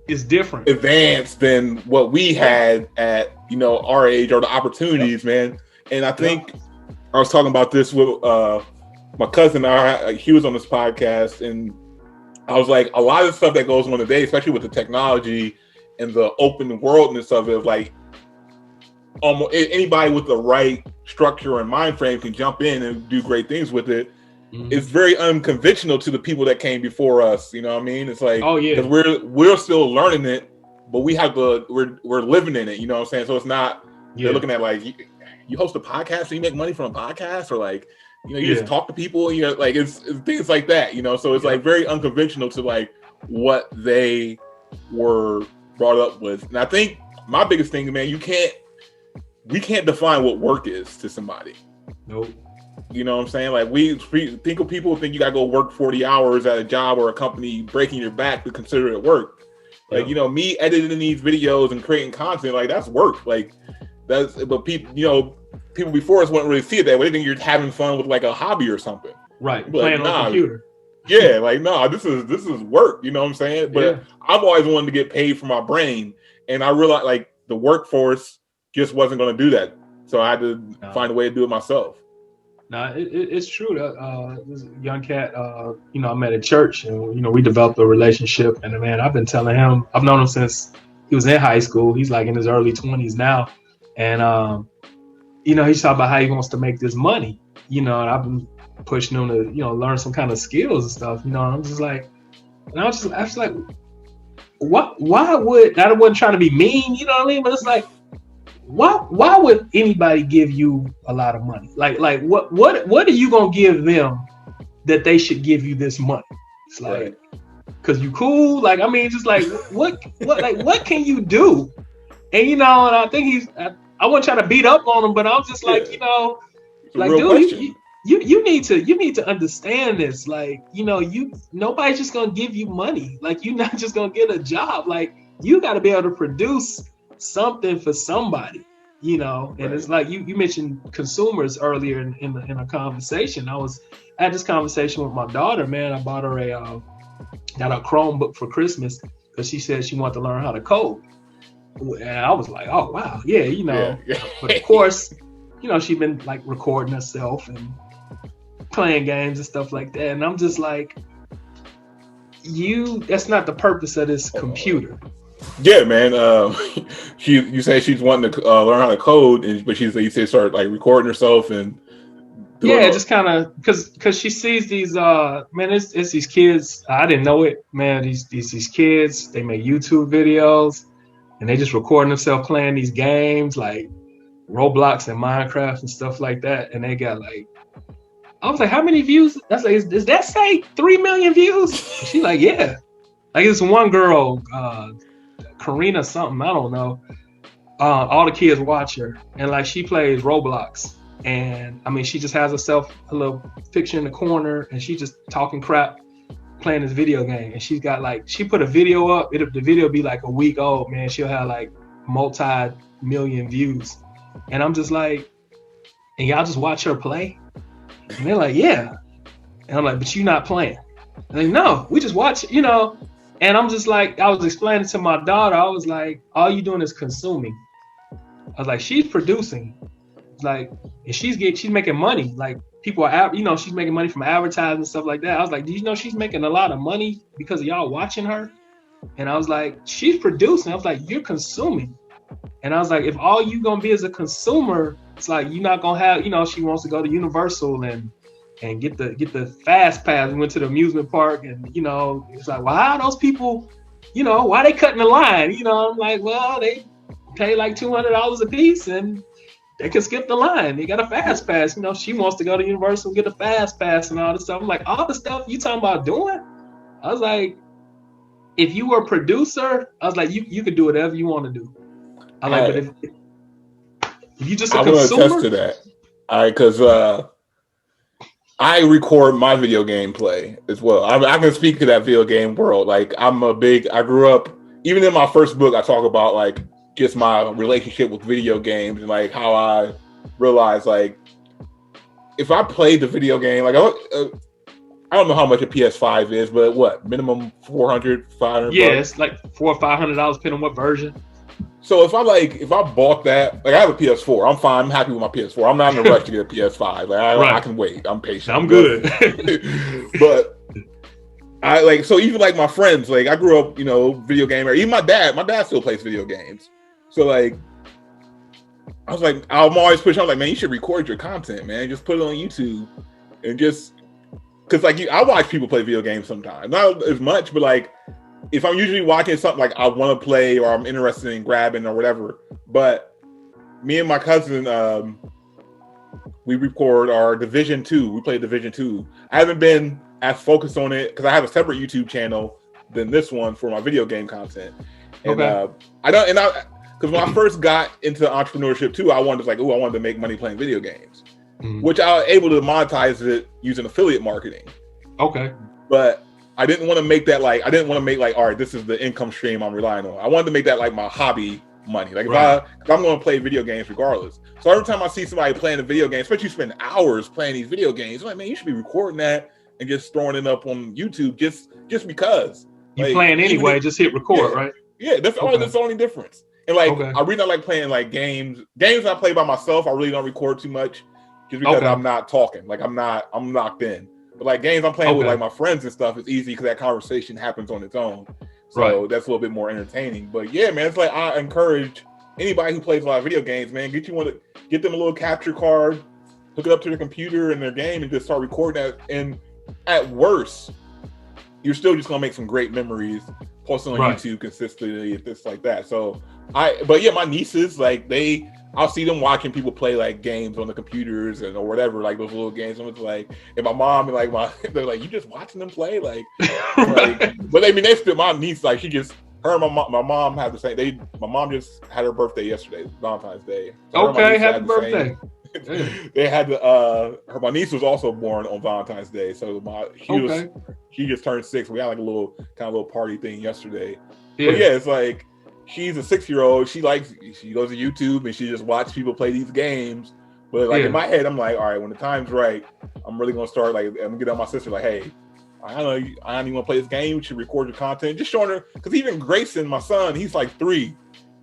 it's different, advanced than what we had at, our age or the opportunities, man. And I think I was talking about this with my cousin, he was on this podcast, and I was like, a lot of the stuff that goes on today, especially with the technology and the open worldness of it, like almost anybody with the right structure and mind frame can jump in and do great things with it. It's very unconventional to the people that came before us. You know what I mean? It's like, because we're still learning it, but we're living in it. You know what I'm saying? So it's not, they're looking at like, you host a podcast, so you make money from a podcast, or like, you know, you just talk to people, you know, like it's things like that, you know. So it's like very unconventional to like what they were brought up with. And I think my biggest thing, man, we can't define what work is to somebody. Nope. You know what I'm saying? Like we think of people think you gotta go work 40 hours at a job or a company breaking your back to consider it work. Like, you know, me editing these videos and creating content, like that's work. Like but people, you know, people before us wouldn't really see it that way. They think you're having fun with like a hobby or something. Right. Playing on a computer. Yeah, like this is work, you know what I'm saying? But I've always wanted to get paid for my brain, and I realized like the workforce just wasn't gonna do that. So I had to find a way to do it myself. No, it's true that this young cat, you know, I met at church, and you know, we developed a relationship. And man, I've been telling him, I've known him since he was in high school. He's like in his early 20s now, and you know, he's talking about how he wants to make this money. You know, and I've been pushing him to, you know, learn some kind of skills and stuff. You know, and I'm just like, and I was like, what? Why would I wasn't trying to be mean? You know what I mean? But it's like, why would anybody give you a lot of money? Like what are you gonna give them that they should give you this money? It's like, cause you cool. Like, I mean, just like what can you do? And you know, and I think I wasn't trying to beat up on him, but I was just like, you know, like, dude, you need to understand this. Like, you know, nobody's just gonna give you money. Like, you're not just gonna get a job. Like, you got to be able to produce something for somebody, you know. And it's like you mentioned consumers earlier in a conversation. I had this conversation with my daughter. Man, I bought her got a Chromebook for Christmas because she said she wanted to learn how to code. And I was like, oh wow, yeah, you know. But of course, you know, she's been like recording herself and playing games and stuff like that. And I'm just like, that's not the purpose of this computer. Yeah, man. You say she's wanting to learn how to code, but you say start like recording herself and just kind of because she sees these man, it's these kids. I didn't know it, man. These kids, they make YouTube videos and they just recording themselves playing these games like Roblox and Minecraft and stuff like that. And they got like, I was like, how many views? That's like, does that say 3 million views? She's like, yeah. Like, it's one girl, Karina something, I don't know. All the kids watch her, and like she plays Roblox, and I mean she just has herself a little picture in the corner, and she just talking crap, playing this video game, and she's got like, she put a video up. The video be like a week old, man. She'll have like multi-million views, and I'm just like, and y'all just watch her play, and they're like, yeah, and I'm like, but you not playing? And like, no, we just watch, you know. And I'm just like, I was explaining to my daughter, I was like, all you doing is consuming. I was like, she's producing. Like, and she's making money. Like, people are, you know, she's making money from advertising and stuff like that. I was like, do you know she's making a lot of money because of y'all watching her? And I was like, she's producing. I was like, you're consuming. And I was like, if all you gonna be is a consumer, it's like, you're not gonna have, you know, she wants to go to Universal and get the fast pass. We went to the amusement park, and you know, it's like, well, how are those people, you know, why they cutting the line? You know, I'm like, well, they pay like $200 a piece and they can skip the line. They got a fast pass. You know, she wants to go to Universal and get a fast pass and all this stuff. I'm like, all the stuff you talking about doing? I was like, if you were a producer, I was like, you could do whatever you want to do. I like, but if you just a consumer, I'm gonna attest to that. All right, because I record my video game play as well. I can speak to that video game world. Like, I grew up, even in my first book, I talk about like just my relationship with video games and like how I realized like if I played the video game, like I don't know how much a PS5 is, but what, minimum $400, $500? Yeah, it's like $400 or $500 depending on what version. So if I bought that, like I have a PS4, I'm fine. I'm happy with my PS4. I'm not in a rush to get a PS5. Like I can wait. I'm patient. I'm good. But I like, so even like my friends, like I grew up, video gamer. Even my dad still plays video games. So like, I was like, I'm always pushing. I'm like, man, you should record your content, man. Just put it on YouTube, and just because like I watch people play video games sometimes, not as much, but like if I'm usually watching something like I want to play or I'm interested in grabbing or whatever. But me and my cousin, we record our Division 2. We play Division 2. I haven't been as focused on it because I have a separate YouTube channel than this one for my video game content. And because when I first got into entrepreneurship too, I wanted to make money playing video games, which I was able to monetize it using affiliate marketing. Okay. But I didn't want to make that like, all right, this is the income stream I'm relying on. I wanted to make that like my hobby money. Like if I'm going to play video games regardless. So every time I see somebody playing a video game, especially you spend hours playing these video games, I'm like, man, you should be recording that and just throwing it up on YouTube just because. You like, playing anyway, just hit record, right? Yeah, that's the only difference. And like, I really not like playing like games. Games I play by myself, I really don't record too much just because I'm not talking. Like I'm locked in. But like games I'm playing with like my friends and stuff, it's easy because that conversation happens on its own. So that's a little bit more entertaining. But yeah, man, it's like I encourage anybody who plays a lot of video games, man, get them a little capture card, hook it up to their computer and their game and just start recording that. And at worst, you're still just gonna make some great memories posting on YouTube consistently if it's like that. So my nieces, like I'll see them watching people play like games on the computers or whatever, like those little games. And it's like, and my mom and like they're like, you just watching them play, like, but I mean, they still, my niece, like her and my mom have the same. My mom just had her birthday yesterday, Valentine's Day. So happy birthday. They had my niece was also born on Valentine's Day, so she just turned 6. We had like a little party thing yesterday. But yeah, it's like she's a 6-year-old. She goes to YouTube and she just watches people play these games. But like in my head, I'm like, all right, when the time's right, I'm really gonna start like I'm gonna get on my sister like, hey, I don't even want to play this game. You should record your content, just showing her, because even Grayson, my son, he's like 3.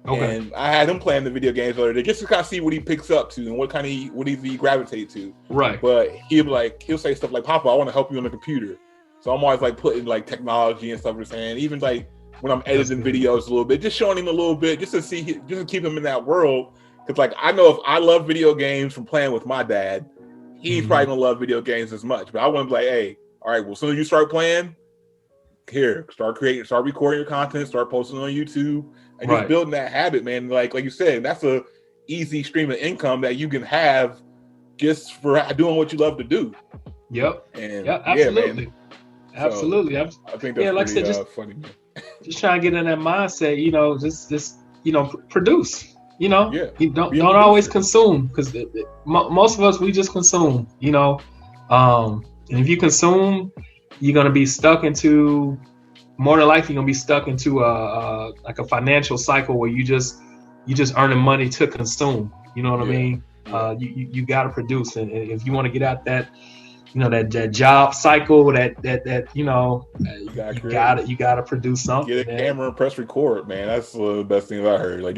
And I had him playing the video games the other day just to kind of see what he picks up to and what does he gravitate to. Right. But he'll say stuff like, Papa, I want to help you on the computer. So I'm always like putting like technology and stuff in his hand. Even like when I'm editing videos a little bit, just showing him a little bit, just to keep him in that world. Because like I know if I love video games from playing with my dad, he's probably gonna love video games as much. But I want to be like, hey, all right, well, as soon as you start playing, start recording your content, start posting on YouTube. And just building that habit, man. Like you said, that's a easy stream of income that you can have just for doing what you love to do. Yep. And absolutely. Man. Absolutely. So, I think that's like pretty, I said, funny. Just trying to get in that mindset, just produce. You don't always consume, because most of us, we just consume. And if you consume, you're gonna be stuck into. More than likely, you're gonna be stuck into a financial cycle where you just earning money to consume. You know what I mean? You got to produce, and if you want to get out that, that job cycle, that you gotta produce something. Get a camera and press record, man. That's the best thing I heard. Like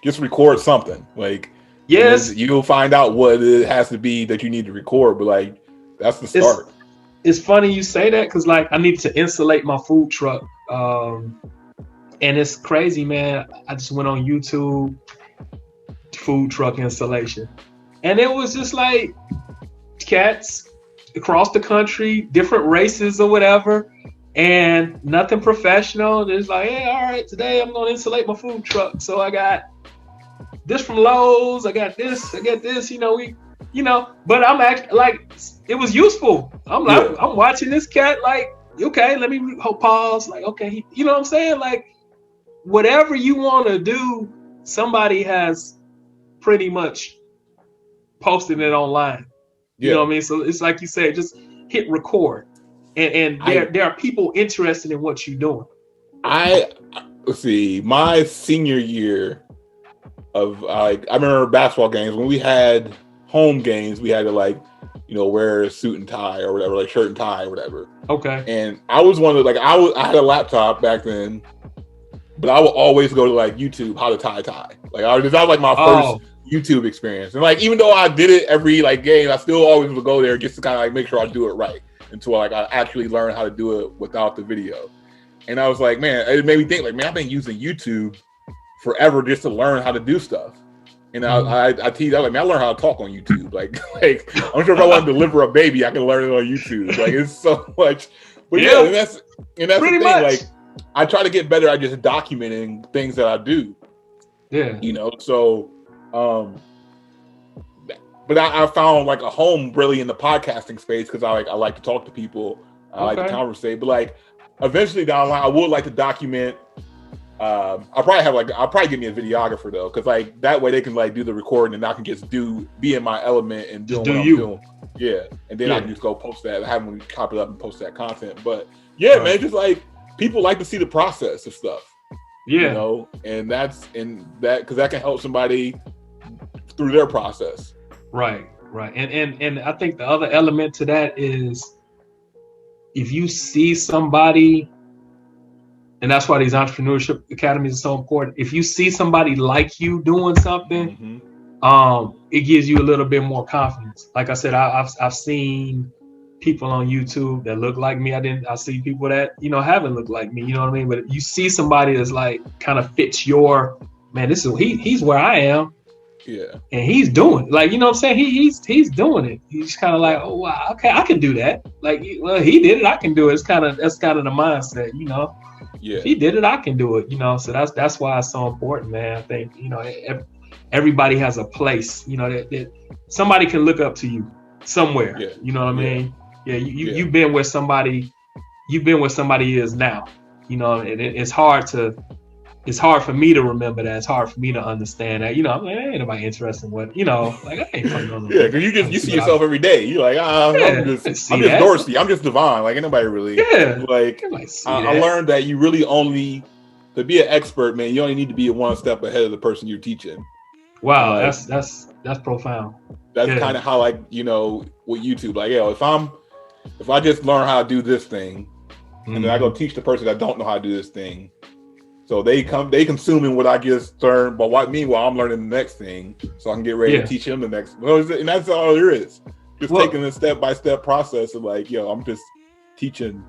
just record something. Like you'll find out what it has to be that you need to record, but like that's the start. It's funny you say that, because like I need to insulate my food truck, and it's crazy, man. I just went on YouTube, food truck installation, and it was just like cats across the country, different races or whatever, and nothing professional. It's like, hey, all right, today I'm gonna insulate my food truck. So I got this from Lowe's, I got this, but I'm actually like, it was useful. I'm like, I'm watching this cat like, okay, let me pause. Like, okay, you know what I'm saying? Like, whatever you want to do, somebody has pretty much posted it online. You know what I mean? So it's like you said, just hit record, and there are people interested in what you're doing. Let's see, my senior year of I remember basketball games when we had home games, we had to wear a suit and tie or whatever, like shirt and tie or whatever. Okay. And I was one of I had a laptop back then, but I will always go to like YouTube, how to tie a tie. Like that was like my first YouTube experience. And like, even though I did it every like game, I still always would go there just to kind of like make sure I do it right until like I actually learn how to do it without the video. And I was like, man, it made me think like, man, I've been using YouTube forever just to learn how to do stuff. And I tease out like, man, I learned how to talk on YouTube. Like I'm sure if I want to deliver a baby, I can learn it on YouTube. Like it's so much. But yeah, and that's the thing. Much. Like I try to get better at just documenting things that I do. Yeah. You know, so but I found like a home really in the podcasting space because I like to talk to people. I like to conversate. But like eventually down the line, I would like to document. I'll probably get me a videographer though, because like that way they can like do the recording and I can just be in my element and doing what I'm doing. Yeah, and then I can just go post that, have them copy it up and post that content. But yeah, man, just like people like to see the process of stuff. Yeah, you know, and that because that can help somebody through their process. Right. And I think the other element to that is if you see somebody. And that's why these entrepreneurship academies are so important. If you see somebody like you doing something, it gives you a little bit more confidence. Like I said, I've seen people on YouTube that look like me. I see people that, you know, haven't looked like me, you know what I mean? But you see somebody that's like kind of fits your, man, this is he's where I am. Yeah. And he's doing it. Like, you know what I'm saying? He's doing it. He's kind of like, oh wow, okay, I can do that. Like, well, he did it, I can do it. That's kind of the mindset, you know. Yeah. If he did it, I can do it, you know. So that's why it's so important, man. I think, you know, everybody has a place, you know, that somebody can look up to you somewhere. Yeah. You know what I mean? Yeah. You've been where somebody is now, you know, and it's hard for me to remember that. It's hard for me to understand that. You know, I'm like, ain't nobody interested in what, you know, like I ain't fucking on. Yeah, because you see yourself every day. You're like, I'm just Dorsey. I'm just Devon. Like ain't nobody really. Yeah. Like I learned that you really only to be an expert, man. You only need to be one step ahead of the person you're teaching. Wow, like, that's profound. That's kind of how, like, you know, with YouTube, like, yo, if I just learn how to do this thing, and then I go teach the person that don't know how to do this thing. So they consuming what I just learned, but meanwhile I'm learning the next thing, so I can get ready to teach him the next. And that's all there is. Just taking a step-by-step process of like, yo, I'm just teaching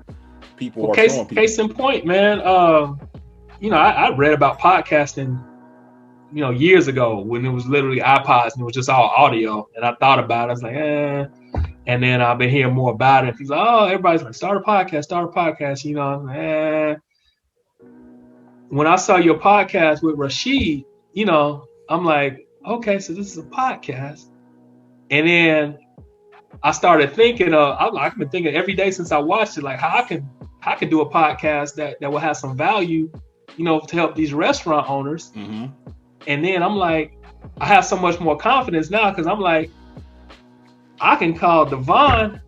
people or showing people. Case in point, man. You know, I read about podcasting, you know, years ago when it was literally iPods and it was just all audio, and I thought about it. I was like, and then I've been hearing more about it. And people like, oh, everybody's like, start a podcast. You know, when I saw your podcast with Rashid, you know, I'm like, okay, so this is a podcast. And then I started thinking I've been thinking every day since I watched it, like how I can do a podcast that will have some value, you know, to help these restaurant owners. Mm-hmm. And then I'm like, I have so much more confidence now because I'm like, I can call Devon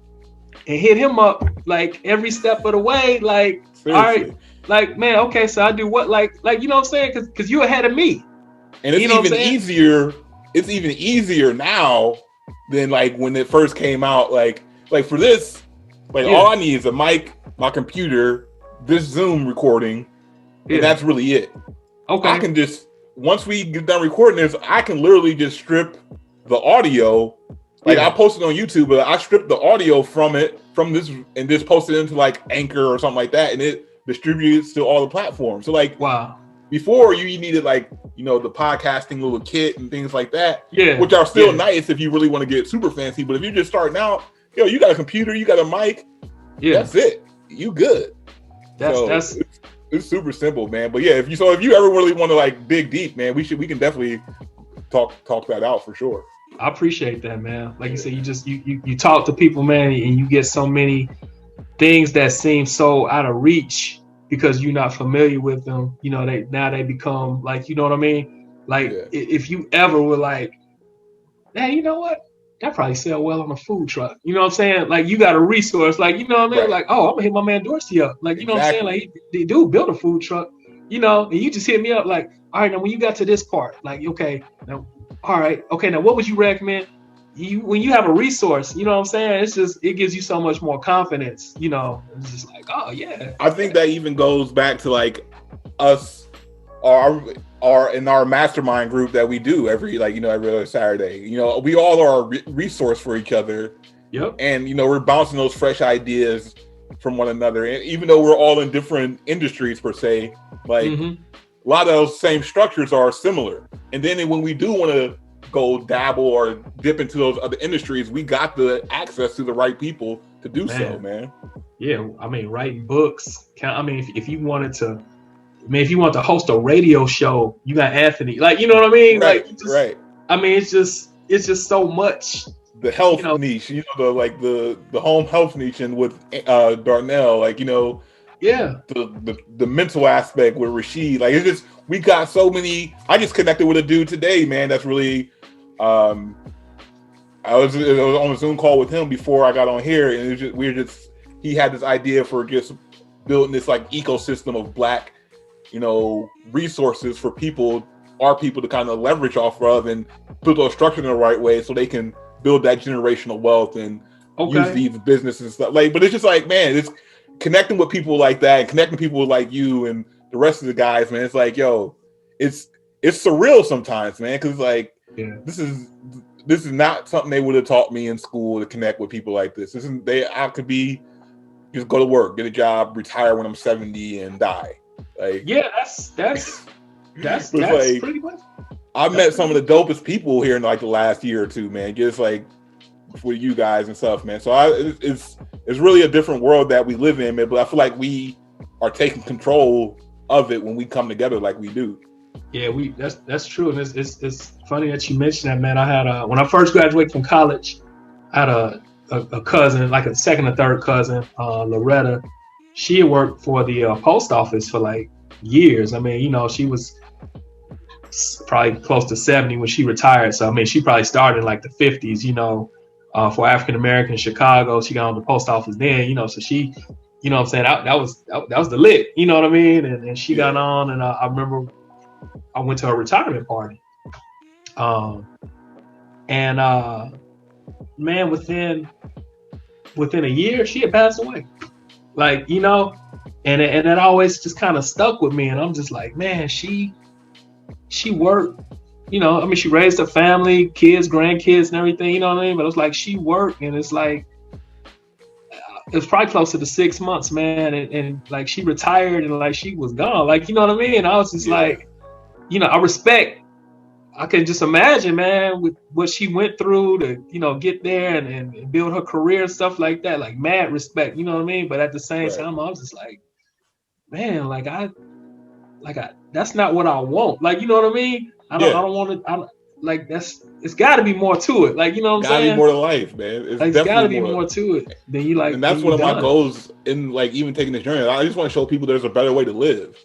and hit him up like every step of the way. Like, seriously. All right, like, man, okay, so I do what, like, you know what I'm saying? Because you're ahead of me. And it's even easier. It's even easier now than like when it first came out. Like for this, like all I need is a mic, my computer, this Zoom recording, and that's really it. Okay. I can just, once we get done recording this, I can literally just strip the audio. Like I posted on YouTube, but I stripped the audio from this and just posted it into like Anchor or something like that, and it distributes to all the platforms. So like, wow. Before you needed like, you know, the podcasting little kit and things like that, yeah, which are still nice if you really want to get super fancy. But if you're just starting out, yo, you got a computer, you got a mic, that's it. You good. It's super simple, man. But yeah, if you ever really want to like dig deep, man, we can definitely talk that out for sure. I appreciate that, man. Like you said, you talk to people, man, and you get so many things that seem so out of reach because you're not familiar with them. You know, they become like, you know what I mean? Like if you ever were like, hey, you know what? That probably sell well on a food truck. You know what I'm saying? Like you got a resource, like, you know what I mean? Right. Like, oh, I'm gonna hit my man Dorsey up. Like, you know what I'm saying? Like, the dude built a food truck, you know, and you just hit me up like, all right, now when you got to this part, like, okay, now, all right, okay, now what would you recommend? When you have a resource, you know what I'm saying? It's just, it gives you so much more confidence, you know. It's just like, oh yeah. I think that even goes back to like us are in our mastermind group that we do every other Saturday. You know, we all are a resource for each other. Yep. And you know, we're bouncing those fresh ideas from one another. And even though we're all in different industries per se, like a lot of those same structures are similar. And then when we do want to go dabble or dip into those other industries, we got the access to the right people to do so, man. Yeah, I mean, writing books. I mean, if you wanted to, if you want to host a radio show, you got Anthony. Like, you know what I mean? Right, like, right. I mean, it's just so much. The health niche, the home health niche, and with Darnell, like, you know, the mental aspect with Rashid, like, it's just, we got so many. I just connected with a dude today, man. That's really, I was on a Zoom call with him before I got on here, and it was just he had this idea for just building this like ecosystem of Black, you know, resources for our people to kind of leverage off of and put those structures in the right way so they can build that generational wealth and use these businesses and stuff. Like, but it's just like, man, it's connecting with people like that and connecting people like you and the rest of the guys, man. It's like, yo, it's surreal sometimes, man, because like this is not something they would have taught me in school, to connect with people like this. I could be just go to work, get a job, retire when I'm 70 and die. Like, that's like, pretty much. I've met some of the dopest people here in like the last year or two, man. Just like with you guys and stuff, man. So it's really a different world that we live in, man. But I feel like we are taking control of it when we come together like we do. Yeah, that's true, and it's funny that you mentioned that, man. I had when I first graduated from college, I had a cousin, like a second or third cousin, Loretta. She had worked for the post office for like years. I mean, you know, she was probably close to 70 when she retired. So I mean, she probably started in like the 50s, you know, for African American in Chicago. She got on the post office then, you know, so she, you know what I'm saying, that was the lit, you know what I mean? And she got on, and I remember I went to her retirement party. Man, within a year, she had passed away. Like, you know, and it always just kind of stuck with me. And I'm just like, man, she worked, you know, I mean, she raised a family, kids, grandkids and everything, you know what I mean? But it was like, she worked, and it's like, it was probably closer to 6 months, man. And like, she retired and like, she was gone. Like, you know what I mean? And I was just like, you know, I can just imagine, man, with what she went through to, you know, get there and build her career and stuff like that, like mad respect, you know what I mean? But at the same time, I was just like, man, like I that's not what I want. Like, you know what I mean? I don't want to, like, it's got to be more to it. Like, you know what I'm saying? Got to be more to life, man. It's got to be more to it than you like. And that's one of my goals in like even taking this journey. I just want to show people there's a better way to live.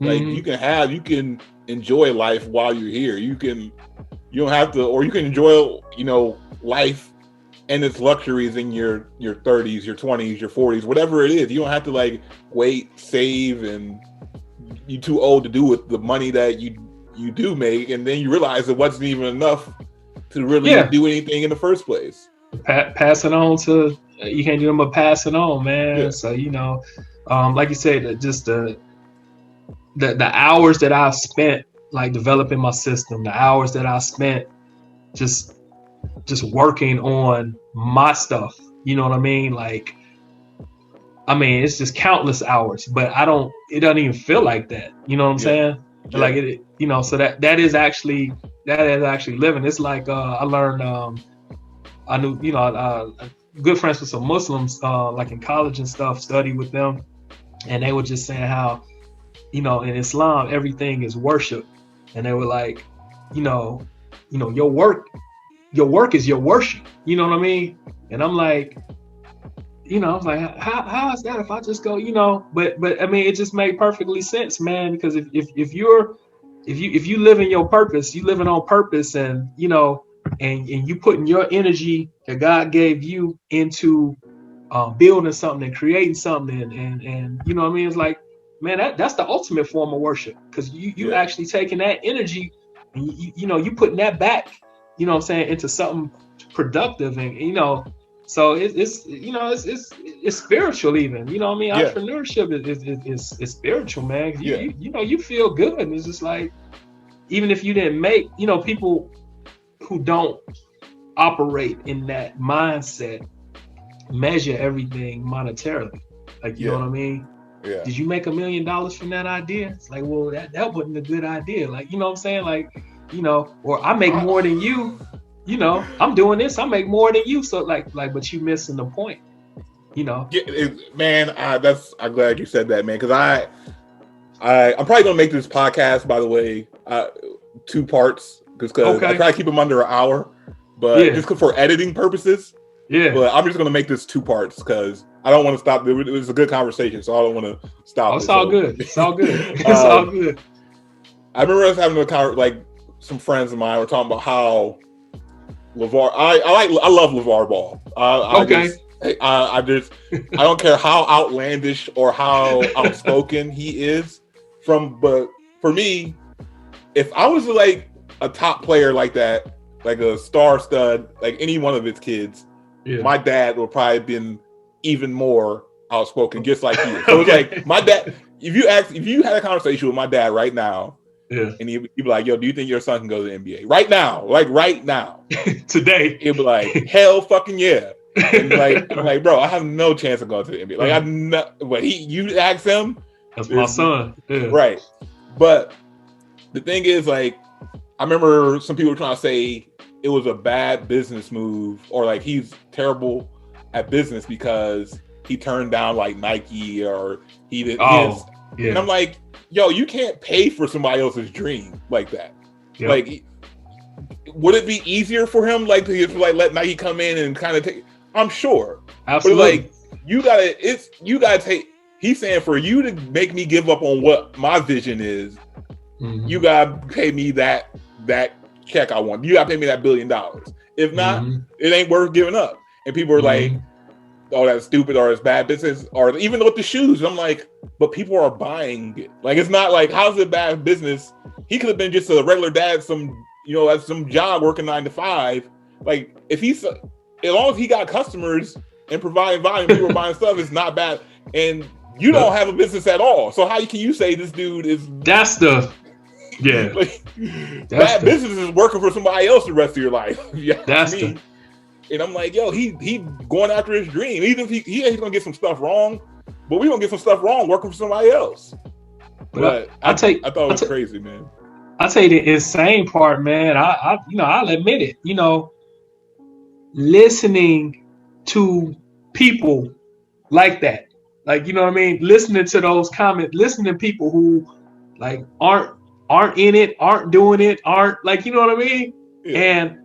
Like, you can enjoy life while you're here. You don't have to, or you can enjoy, you know, life and its luxuries in your 30s, your 20s, your 40s, whatever it is. You don't have to like wait, save, and you're too old to do with the money that you do make, and then you realize it wasn't even enough to really do anything in the first place. Pass it on to, you can't do them but pass it on, man. So, you know, like you said, just the hours that I spent like developing my system, the hours that I spent just working on my stuff, you know what I mean? Like, I mean, it's just countless hours, but it doesn't even feel like that. You know what I'm saying? Yeah. Like it, you know, so that is actually living. It's like, I learned, I knew, you know, good friends with some Muslims, like in college and stuff, studied with them. And they were just saying how, you know, in Islam, everything is worship. And they were like, you know, your work is your worship. You know what I mean? And I'm like, you know, I was like, how is that if I just go, you know, but I mean, it just made perfectly sense, man, because if you live in your purpose, you living on purpose, and, you know, and you putting your energy that God gave you into building something and creating something, and you know what I mean? It's like, man, that's the ultimate form of worship, because you actually taking that energy and you know, you putting that back, you know what I'm saying, into something productive, and, you know, So it's you know it's spiritual even. You know what I mean? Yeah. Entrepreneurship is spiritual, man. Yeah. You know you feel good. And it's just like even if you didn't make, you know, people who don't operate in that mindset measure everything monetarily. Like you know what I mean? Yeah. Did you make $1 million from that idea? It's like, well, that wasn't a good idea. Like, you know what I'm saying? Like, you know, or I make more than you. You know, I'm doing this. I make more than you. So like, but you missing the point. You know. Yeah, man. I'm glad you said that, man. Because I'm probably gonna make this podcast, by the way, 2 parts, because I try to keep them under an hour, but just for editing purposes. Yeah. But I'm just gonna make this 2 parts because I don't want to stop. It was a good conversation, so I don't want to stop. It's all good. It's all good. It's all good. I remember us having a conversation, like some friends of mine were talking about how LeVar. I love LeVar Ball. I don't care how outlandish or how outspoken he is. But for me, if I was like a top player like that, like a star stud, like any one of his kids, my dad would probably have been even more outspoken, just like he is. So it's like my dad. If you had a conversation with my dad right now, and he'd be like, "Yo, do you think your son can go to the NBA right now? Like right now, today?" He'd be like, "Hell, fucking yeah!" And I'm like, bro, I have no chance of going to the NBA. Like I'm not. But you ask him, that's my son, right? But the thing is, like, I remember some people were trying to say it was a bad business move, or like he's terrible at business because he turned down like Nike, or he did. And I'm like, yo, you can't pay for somebody else's dream like that. Yep. Like, would it be easier for him like to let Nike come in and kind of take? I'm sure. Absolutely. But like, you gotta take. He's saying for you to make me give up on what my vision is, you gotta pay me that check I want. You gotta pay me that $1 billion. If not, it ain't worth giving up. And people are like, oh, that's stupid, or it's bad business, or even with the shoes. I'm like, but people are buying it. Like, it's not like, how's it bad business? He could have been just a regular dad, at some job working 9 to 5. Like, as long as he got customers and providing volume, people are buying stuff, it's not bad. And you don't have a business at all. So how can you say this dude is? That's the, like, bad business is working for somebody else the rest of your life. That's the. And I'm like, yo, he going after his dream. Even if he's gonna get some stuff wrong, but we gonna get some stuff wrong working for somebody else. But I thought it was crazy, man. I'll tell you the insane part, man. I'll admit it. You know, listening to people like that, like, you know what I mean, listening to those comments, listening to people who like aren't in it, aren't doing it, aren't like, you know what I mean, and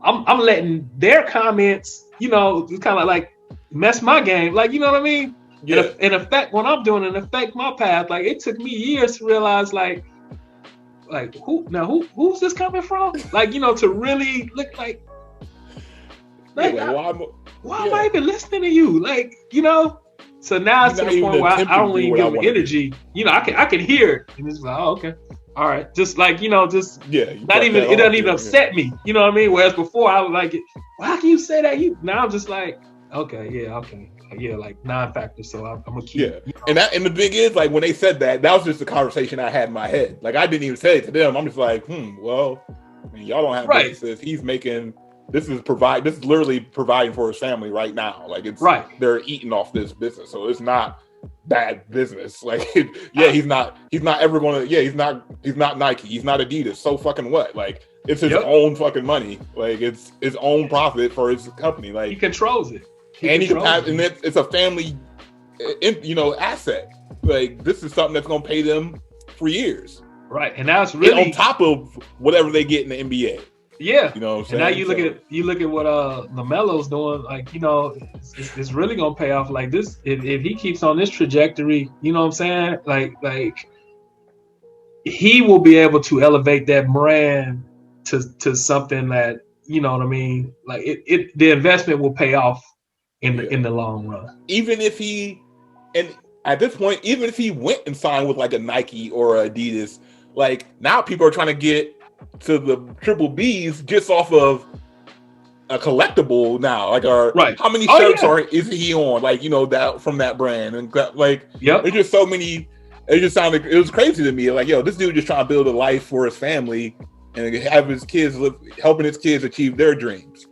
I'm letting their comments, you know, kind of like mess my game. Like, you know what I mean? Yeah. And affect what I'm doing and affect my path. Like, it took me years to realize, like who's this coming from? Like, you know, to really look like why am I even listening to you? Like, you know. So now it's to the point where I don't even give them energy. You know, I can hear it, and it's like, oh, okay. All right, just like, you know, just not even, it doesn't even upset me, you know what I mean? Whereas before I was like, well, how can you say that? Now I'm just like, okay, like non-factor. So I'm gonna keep. Yeah, you know? and the thing is, like, when they said that was just a conversation I had in my head. Like, I didn't even say it to them. I'm just like, well, I mean, y'all don't have businesses. He's making. This is literally providing for his family right now. Like, it's they're eating off this business, so it's not bad business. Like, he's not ever gonna. He's not Nike. He's not Adidas. So fucking what? Like, it's his own fucking money. Like, it's his own profit for his company. Like, he controls it. And it's a family, asset. Like, this is something that's gonna pay them for years. Right, and that's really on top of whatever they get in the NBA. Yeah, you know what I'm saying? And now you look at what LaMelo's doing. Like, you know, it's really gonna pay off. Like this, if he keeps on this trajectory, you know what I'm saying? Like he will be able to elevate that brand to something that, you know what I mean. Like the investment will pay off in the long run. Even if at this point, even if he went and signed with like a Nike or a Adidas, like, now people are trying to get to the triple B's just off of a collectible now. Like, how many shirts is he on? Like, that from that brand, and like, there's just so many. It just sounded, it was crazy to me. Like, yo, this dude just trying to build a life for his family and have his kids helping his kids achieve their dreams.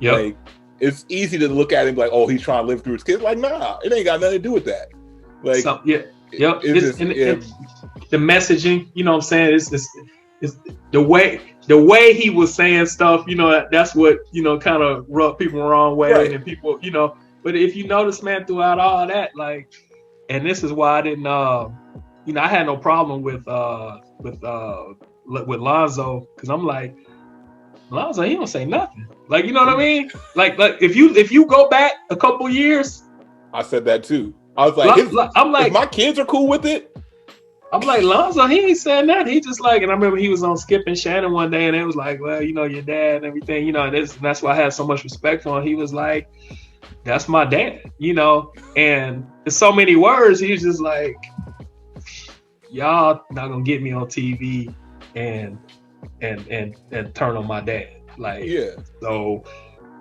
Like, it's easy to look at him like, oh, he's trying to live through his kids. Like, nah, it ain't got nothing to do with that. Like, the messaging, you know what I'm saying? It's the way he was saying stuff, that's what, kind of rubbed people the wrong way. And people, but if you notice, man, throughout all that, like, and this is why I didn't, I had no problem with Lonzo, because I'm like, Lonzo, he don't say nothing. Like, you know what I mean? Like if you go back a couple years, I said that too. I was like, I'm like, if my kids are cool with it. I'm like, Lonzo, he ain't saying that. He just like, and I remember he was on Skip and Shannon one day, and it was like, well, your dad and everything, and that's why I had so much respect for him. He was like, that's my dad, and in so many words, he was just like, y'all not gonna get me on TV and turn on my dad. Like, so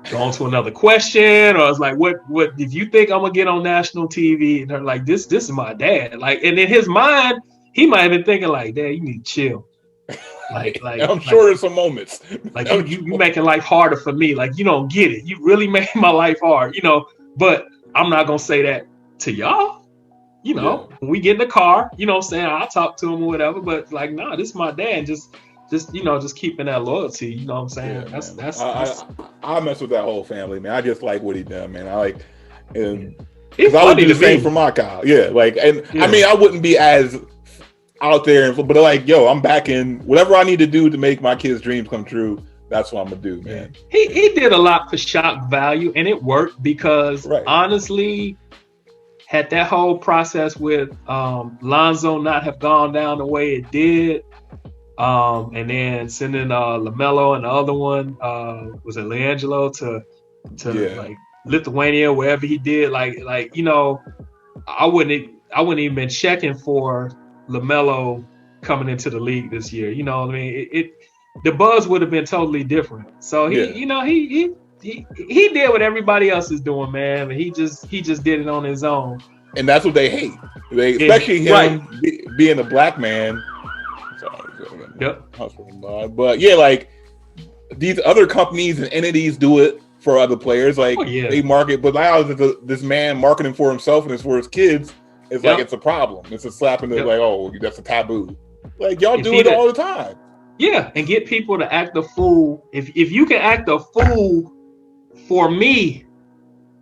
go on to another question, or it's like, what if you think I'm gonna get on national TV? And they're like, this is my dad. Like, and in his mind, he might have been thinking like, Dad, you need to chill. Like I'm sure in some moments. Like, you making life harder for me. Like, you don't get it. You really made my life hard, but I'm not gonna say that to y'all. When we get in the car, what I'm saying, I'll talk to him or whatever, but like, nah, this is my dad. Just keeping that loyalty, you know what I'm saying? I mess with that whole family, man. I just like what he done, man. I like, because I would do the same for my Kyle. Yeah, like, and I mean, I wouldn't be as out there, but like, yo, I'm back in whatever I need to do to make my kids' dreams come true. That's what I'm gonna do, man. He did a lot for shock value, and it worked because honestly, had that whole process with Lonzo not have gone down the way it did, and then sending LaMelo and the other one, was it LiAngelo to like Lithuania, wherever he did, like I wouldn't even been checking for LaMelo coming into the league this year. You know what I mean? The buzz would have been totally different. So he did what everybody else is doing, man. And he just did it on his own. And that's what they hate. Especially him being a black man. But yeah, like these other companies and entities do it for other players. Like they market, but now this man marketing for himself and it's for his kids. It's like it's a problem. It's a slap in the like, oh, that's a taboo. Like y'all do it all the time. Yeah, and get people to act a fool. If you can act a fool for me,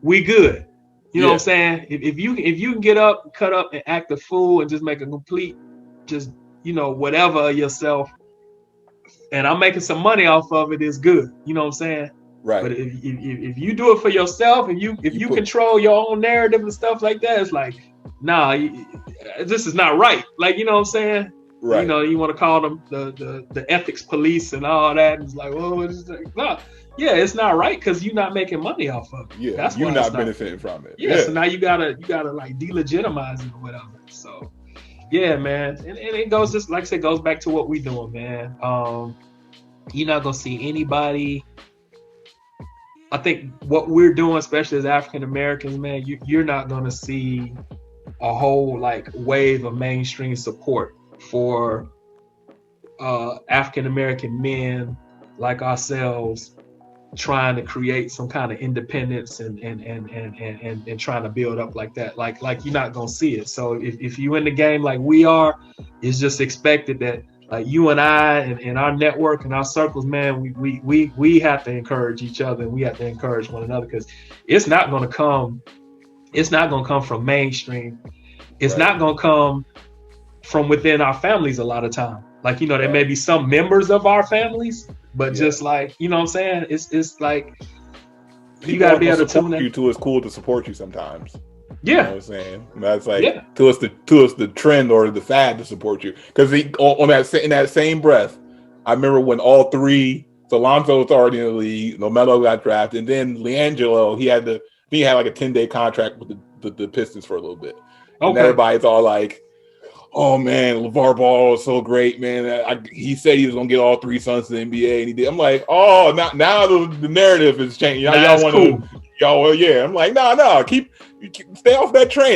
we good. You know what I'm saying? If you can get up, cut up, and act a fool, and just make a complete, whatever yourself, and I'm making some money off of it, is good. You know what I'm saying? Right. But if you do it for yourself, and if you control your own narrative and stuff like that, it's like, nah, this is not right. Like, you know what I'm saying? Right. You want to call them the ethics police and all that. And it's like, well, it's like, no. Yeah, it's not right because you're not making money off of it. Yeah, that's you're not benefiting from it. Yeah, so now you gotta like delegitimize it or whatever. So yeah, man. And it goes just like I said, goes back to what we doing, man. You're not gonna see anybody. I think what we're doing, especially as African Americans, man, you're not gonna see a whole like wave of mainstream support for African American men like ourselves trying to create some kind of independence and trying to build up like that. Like you're not gonna see it. So if you in the game like we are, it's just expected that like you and I and our network and our circles, man, we have to encourage each other and we have to encourage one another because it's not gonna come from mainstream. It's not gonna come from within our families a lot of time. Like, there may be some members of our families, but just like, you know what I'm saying? It's like you gotta be able to support you too. It's cool to support you sometimes. Yeah. You know what I'm saying? That's like to us the trend or the fad to support you. Because in that same breath, I remember when all three, so Lonzo was already in the league, LaMelo got drafted, and then LiAngelo, he had like a 10-day contract with the Pistons for a little bit. And everybody's all like, oh man, LeVar Ball is so great, man. He said he was gonna get all 3 sons to the NBA, and he did. I'm like, oh, now the narrative is changing. Y'all want to, y'all, yeah. I'm like, no, keep stay off that train.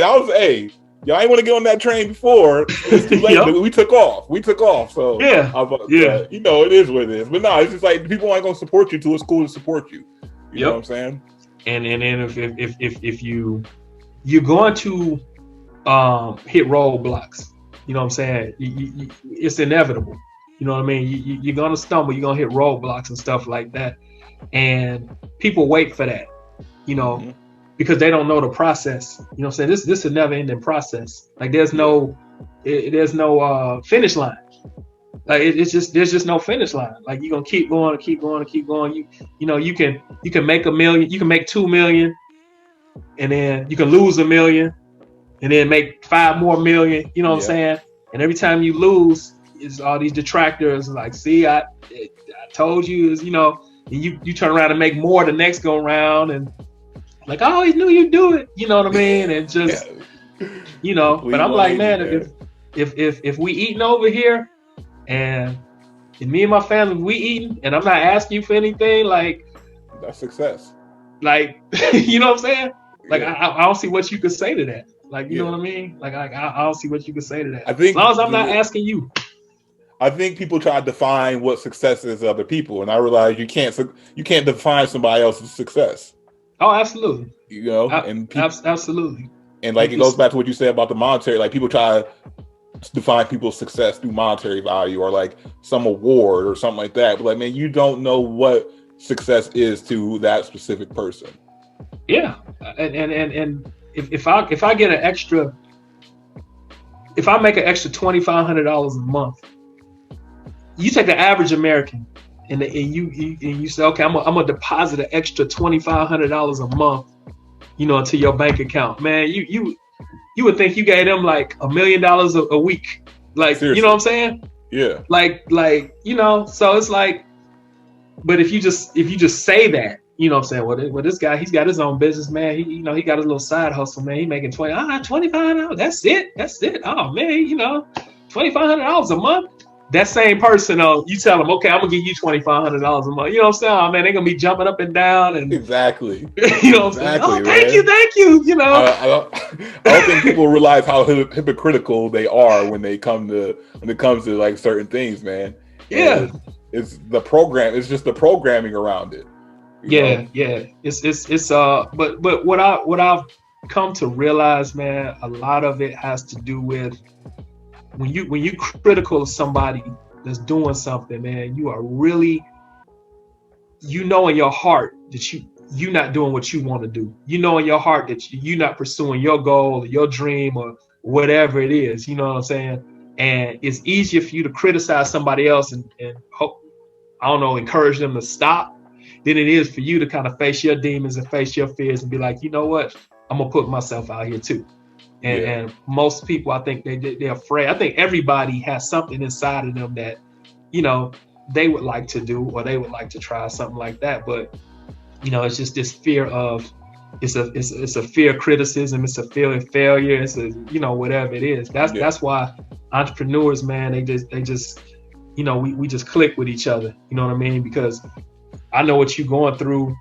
Y'all ain't want to get on that train before. It's too late. Yep. We took off. So yeah. It is what it is. But no, it's just like people aren't gonna support you till it's cool to support you. You know what I'm saying? And if you're going to hit roadblocks, you know what I'm saying? It's inevitable. You know what I mean? You're gonna stumble. You're gonna hit roadblocks and stuff like that. And people wait for that, because they don't know the process. You know what I'm saying? This is a never-ending process. Like there's no finish line. Like there's just no finish line. Like you're gonna keep going. You can make $1 million, you can make 2 million, and then you can lose $1 million, and then make 5 more million. You know what I'm saying? And every time you lose, it's all these detractors like, see, I told you, and you turn around and make more the next go round, and like, I always knew you'd do it. You know what I mean? And just but I'm like, man, if we eating over here, and me and my family, we eating, and I'm not asking you for anything, like that's success. Like, you know what I'm saying? Like, I don't see what you could say to that. Like, you know what I mean? Like, I don't see what you could say to that. I think, as long as I'm not asking you. I think people try to define what success is to other people, and I realize you can't define somebody else's success. Oh, absolutely. And people, absolutely. And like it goes back to what you said about the monetary. Like people try to define people's success through monetary value or like some award or something like that. But like, man, you don't know what success is to that specific person. Yeah, and if I get an extra, if I make an extra $2,500 a month, you take the average American and you say, okay, I'm gonna deposit an extra $2,500 a month, into your bank account. Man, you would think you gave them like $1 million a week. Like, seriously. You know what I'm saying? Yeah. Like, so it's like, but if you just say that, you know what I'm saying? Well, this guy, he's got his own business, man. He got his little side hustle, man. He making $2,500. That's it. Oh man, $2,500 a month. That same person, you tell them, okay, I'm gonna give you $2,500 a month. You know what I'm saying? Oh man, they're gonna be jumping up and down and exactly. You know what I'm saying? Oh, thank you. I don't think people realize how hypocritical they are when it comes to like certain things, man. Yeah. And it's the program. It's just the programming around it. Yeah. It's but what I've come to realize, man, a lot of it has to do with when you critical of somebody that's doing something, man, you are really, in your heart that you're not doing what you want to do. In your heart that you're not pursuing your goal or your dream or whatever it is. You know what I'm saying? And it's easier for you to criticize somebody else and hope, encourage them to stop than it is for you to kind of face your demons and face your fears and be like, you know what? I'm gonna put myself out here too. And most people, I think they're afraid. I think everybody has something inside of them that, they would like to do or they would like to try something like that. But, it's just this fear of, it's a fear of criticism. It's a fear of failure. It's whatever it is. That's why entrepreneurs, man, they just, we just click with each other. You know what I mean? Because I know what you're going through.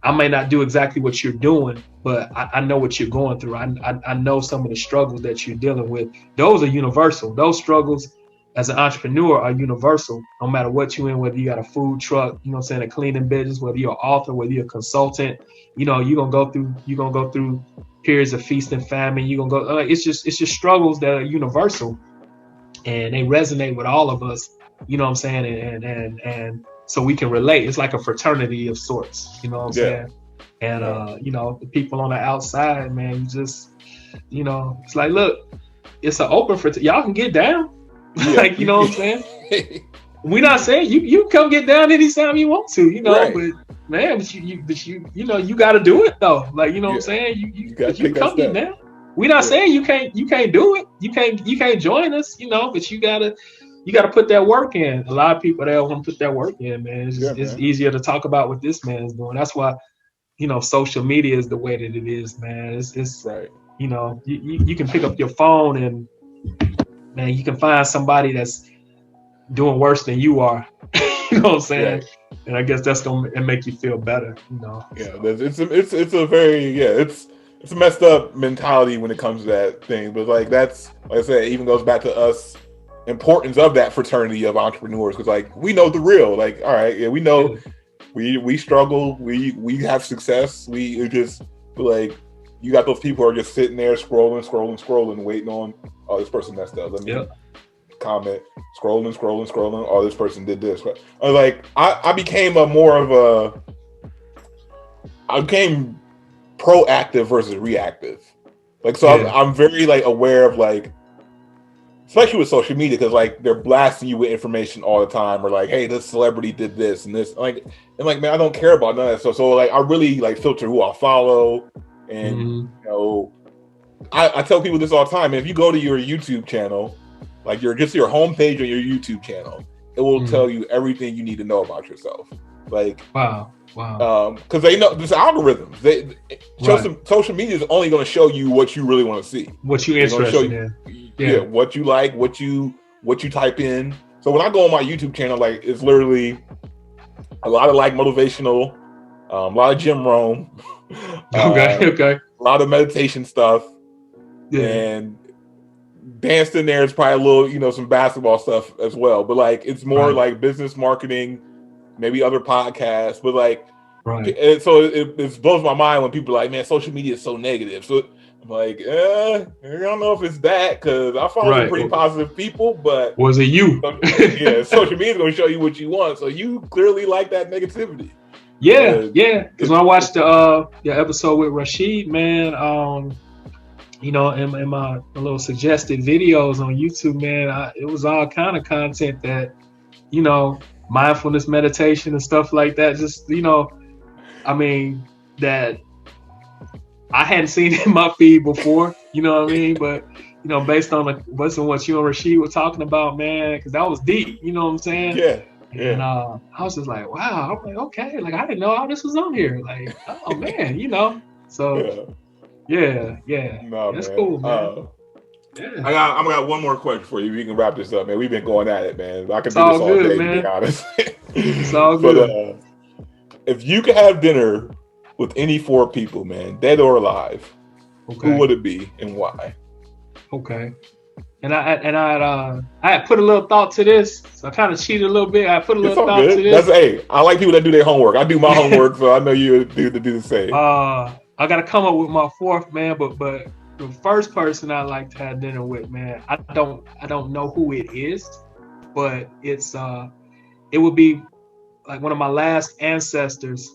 I may not do exactly what you're doing, but I know what you're going through. I know some of the struggles that you're dealing with. Those are universal. Those struggles as an entrepreneur are universal, no matter what you're in, whether you got a food truck, a cleaning business, whether you're an author, whether you're a consultant, you're gonna go through periods of feast and famine. You're gonna go, it's just struggles that are universal and they resonate with all of us, you know what I'm saying? And so we can relate. It's like a fraternity of sorts, you know what I'm saying? And, the people on the outside, man, it's like, look, it's an open fraternity. Y'all can get down. Like, you know what I'm saying? We're not saying you come get down anytime you want to, right. But man, you got to do it though. Like, you know what I'm saying? You come get down. We're not saying you can't do it. You can't join us, but you gotta put that work in. A lot of people, they don't want to put that work in, man. It's easier to talk about what this man is doing. That's why, social media is the way that it is, man. It's right. You can pick up your phone and man, you can find somebody that's doing worse than you are. You know what I'm saying? Yeah. And I guess that's gonna make you feel better, you know. Yeah, so. it's a very it's a messed up mentality when it comes to that thing. But like that's, like I said, it even goes back to us importance of that fraternity of entrepreneurs, because like we know the real. Like, all right, yeah, we know we struggle, we have success, we just like, you got those people who are just sitting there scrolling, waiting on, oh, this person messed up. Let me comment, scrolling. Oh, this person did this. Like I became I became proactive versus reactive. Like, so I'm very like aware of like, especially with social media, because like they're blasting you with information all the time, or like, hey, this celebrity did this and this, like, and like, man, I don't care about none of that stuff. So like, I really like filter who I follow, and you know, I tell people this all the time. If you go to your YouTube channel, like your homepage on your YouTube channel, it will tell you everything you need to know about yourself. Like, wow. Because they know this algorithms. Social media is only going to show you what you really want to see, what you're interested in. Yeah, what you like, what you type in. So when I go on my YouTube channel, like, it's literally a lot of like motivational, a lot of Jim Rome, okay, a lot of meditation stuff, and danced in there is probably a little, you know, some basketball stuff as well. But like, it's more like business marketing, maybe other podcasts, but like, and so it blows my mind when people are like, man, social media is so negative. So I'm like, I don't know if it's that, because I follow some pretty positive people, but was it you? Social media is going to show you what you want. So you clearly like that negativity. Yeah. Because when I watched the episode with Rashid, man, you know, in my little suggested videos on YouTube, man, it was all kind of content that, you know, mindfulness meditation and stuff like that. Just, you know, I mean, that I hadn't seen in my feed before, you know what I mean? But, you know, based on what you and Rashid were talking about, man, because that was deep, you know what I'm saying? Yeah. And I was just like, wow, I'm like, okay, like I didn't know all this was on here. Like, oh man, you know. So yeah. No, that's man. cool, man. I got one more question for you. We can wrap this up, man. We've been going at it, man. I can do this all good, day, man. to be honest. It's all good. But if you could have dinner with any 4 people, man, dead or alive, who would it be and why? Okay. And I had put a little thought to this, so I kind of cheated a little bit. I put a little thought to this. I like people that do their homework. I do my homework, so I know you do the same. I got to come up with my 4th, man, but the first person I like to have dinner with, man, I don't know who it is, but it would be like one of my last ancestors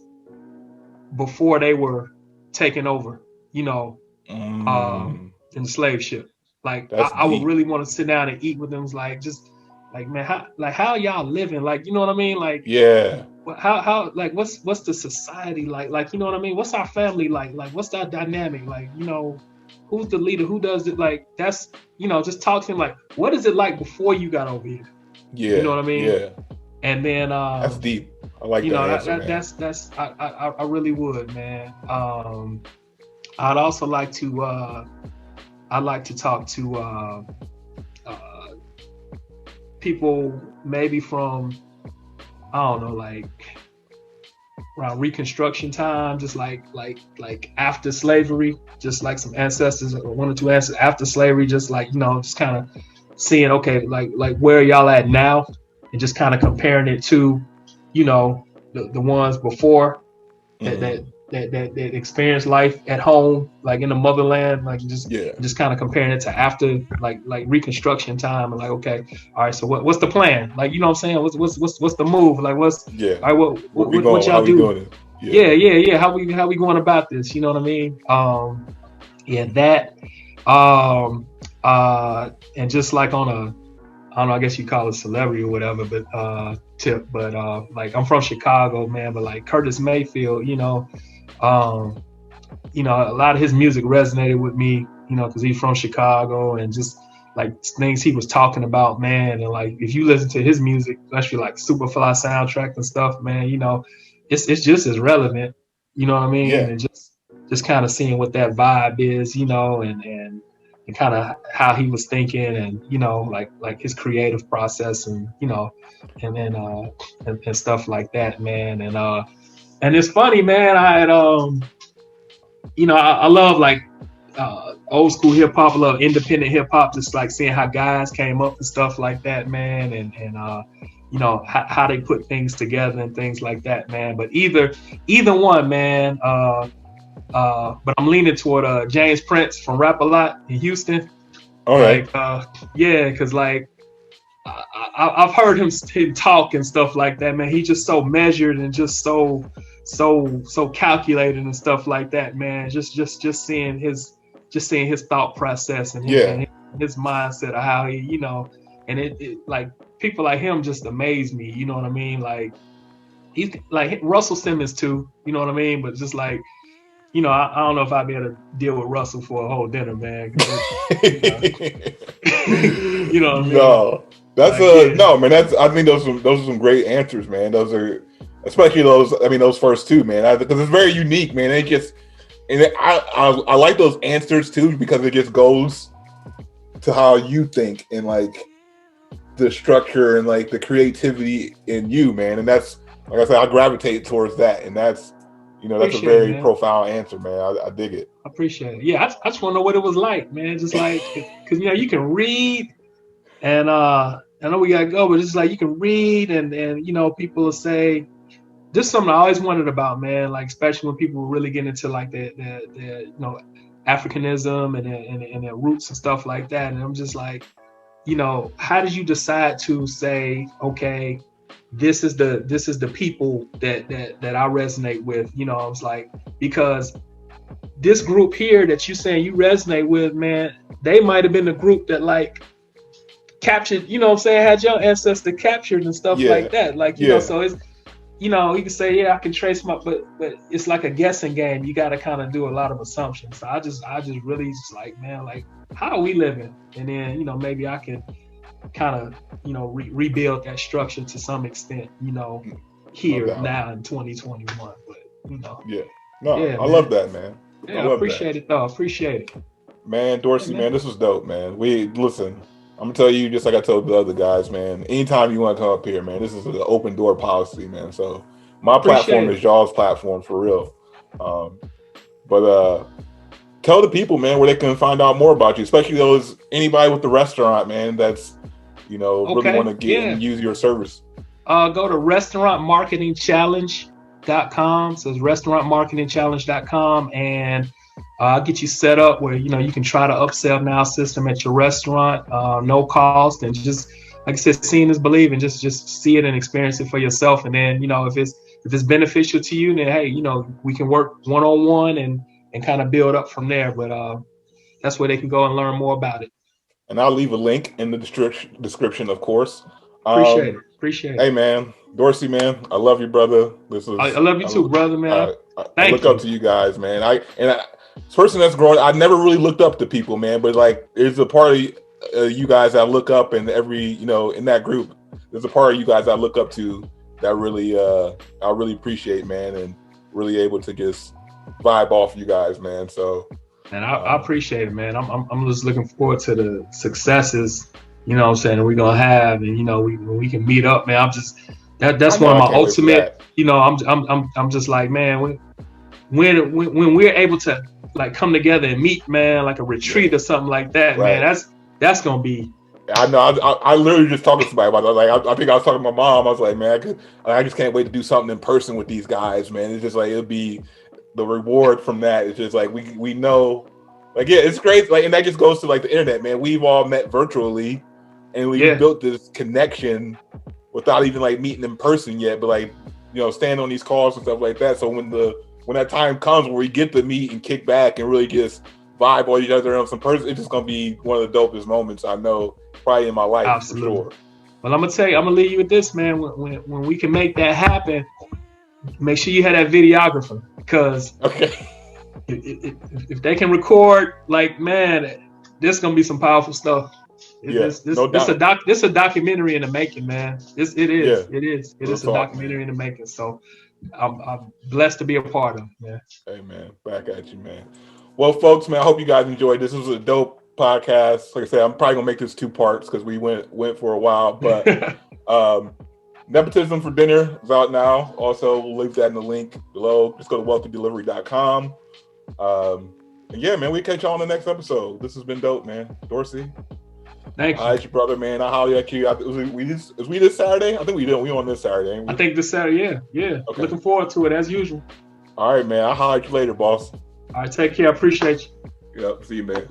before they were taken over, you know, in the slave ship. Like I would really want to sit down and eat with them. Like, just like, man, how y'all living? Like, you know what I mean? Like, how like what's the society like, you know what I mean? What's our family like what's our dynamic? Like, you know, who's the leader? Who does it? Like, that's, you know, just talk to him. Like, what is it like before you got over here? Yeah. You know what I mean? Yeah. And then that's deep. I like, you know, answer, that's I really would, man. I'd also like to talk to people maybe from, I don't know, like around Reconstruction time, just like after slavery, just like some ancestors or 1 or 2 ancestors after slavery, just like, you know, just kind of seeing, okay, like where y'all at now, and just kind of comparing it to, you know, the ones before that experienced life at home, like in the motherland, like just kind of comparing it to after like Reconstruction time, and like, okay, all right, so what's the plan? Like, you know what I'm saying? What's the move? Like, what's all right, what y'all do? Yeah. How we going about this? You know what I mean? That and just like on a, I don't know, I guess you call it celebrity or whatever, but tip, but like, I'm from Chicago, man, but like Curtis Mayfield, you know, a lot of his music resonated with me, you know, because he's from Chicago, and just like things he was talking about, man, and like if you listen to his music, especially like Superfly soundtrack and stuff, man, you know, it's just as relevant, you know what I mean? And just kind of seeing what that vibe is, you know, and kind of how he was thinking, and like his creative process, and and then and stuff like that, man. And it's funny, man. I had I love like old school hip hop, I love independent hip hop, just like seeing how guys came up and stuff like that, man, and how they put things together and things like that, man. But either one, man. But I'm leaning toward James Prince from Rap A Lot in Houston. All right. Yeah, because like I've heard him talk and stuff like that, man. He's just so measured and just so calculated and stuff like that, man. Just seeing his thought process and his mindset of how he, and it like people like him just amaze me. You know what I mean? Like he's like Russell Simmons too. You know what I mean? But just like, I don't know if I'd be able to deal with Russell for a whole dinner, man. You know what I mean? No, that's like, no, man. I think those are some great answers, man. Those are, especially those. I mean, those first two, man, because it's very unique, man. It just, and I like those answers too, because it just goes to how you think and like the structure and like the creativity in you, man. And that's, like I said, I gravitate towards that, and that's. That's a very profound answer, man. I dig it. I appreciate it. Yeah, I just want to know what it was like, man. Just like, because you can read, and I know we gotta go, but it's like you can read, and people will say, this is something I always wondered about, man. Like especially when people really get into like the Africanism and their roots and stuff like that, and I'm just like, how did you decide to say, okay, this is the people that I resonate with? I was like, because this group here that you saying you resonate with, man, they might have been the group that like captured, had your ancestor captured and stuff like that. Like, so it's, you can say, yeah, I can trace my, but it's like a guessing game. You got to kind of do a lot of assumptions. So I just really just like, man, like how are we living? And then, maybe I can kind of rebuild that structure to some extent, here now in 2021. But I love that, man. I appreciate it though. Appreciate it, man. Dorsey, man, this was dope, man. Listen, I'm gonna tell you, just like I told the other guys, man, anytime you want to come up here, man, this is an open door policy, man. So my platform is y'all's platform for real. But tell the people, man, where they can find out more about you, especially anybody with the restaurant, man, that's really want to get and use your service. Go to restaurantmarketingchallenge.com. So it's restaurantmarketingchallenge.com, and I'll get you set up where you can try the upsell now system at your restaurant, no cost, and just like I said, seeing is believing. Just see it and experience it for yourself, and then if it's beneficial to you, then hey, we can work one-on-one and kind of build up from there. But that's where they can go and learn more about it. And I'll leave a link in the description, of course. Appreciate it. Hey, man, Dorsey, man, I love you, brother. I love you too, brother, man. I look up to you guys, man. This person that's growing, I never really looked up to people, man, but like there's a part of you guys I look up, and every in that group, there's a part of you guys I look up to that really I really appreciate, man, and really able to just vibe off you guys, man. So. And I appreciate it, man. I'm just looking forward to the successes, what I'm saying, that we're gonna have, and we can meet up, man. I'm just that's one of my ultimate, I'm just like, man, when we're able to like come together and meet, man, like a retreat or something like that, right. Man, that's gonna be. I know. I literally just talking to somebody about that. Like I think I was talking to my mom. I was like, man, I just can't wait to do something in person with these guys, man. It's just like it'll be. The reward from that is just like we know, like, yeah, it's great. Like, and that just goes to like the internet, man. We've all met virtually, and we built this connection without even like meeting in person yet. But like, staying on these calls and stuff like that. So when that time comes where we get to meet and kick back and really just vibe on each other in some person, it's just gonna be one of the dopest moments I know probably in my life. Absolutely. For sure. Well, I'm gonna leave you with this, man. When we can make that happen, make sure you have that videographer, because if they can record, like, man, there's gonna be some powerful stuff. This a documentary in the making, man. It is a documentary in the making. So I'm blessed to be a part of, man. Hey, man, back at you, man. Well, folks, man, I hope you guys enjoyed this. This was a dope podcast. Like I said, I'm probably gonna make this 2 parts because we went for a while. But Nepotism for Dinner is out now. Also, we'll leave that in the link below. Just go to wealthydelivery.com. And yeah, man, we catch you on the next episode. This has been dope, man. Dorsey. Thank you. All right, your brother, man. I holler at you. Was we this Saturday? I think we did. We on this Saturday, ain't we? I think this Saturday, yeah. Okay. Looking forward to it as usual. All right, man. I'll holler at you later, boss. All right, take care. I appreciate you. Yep. See you, man.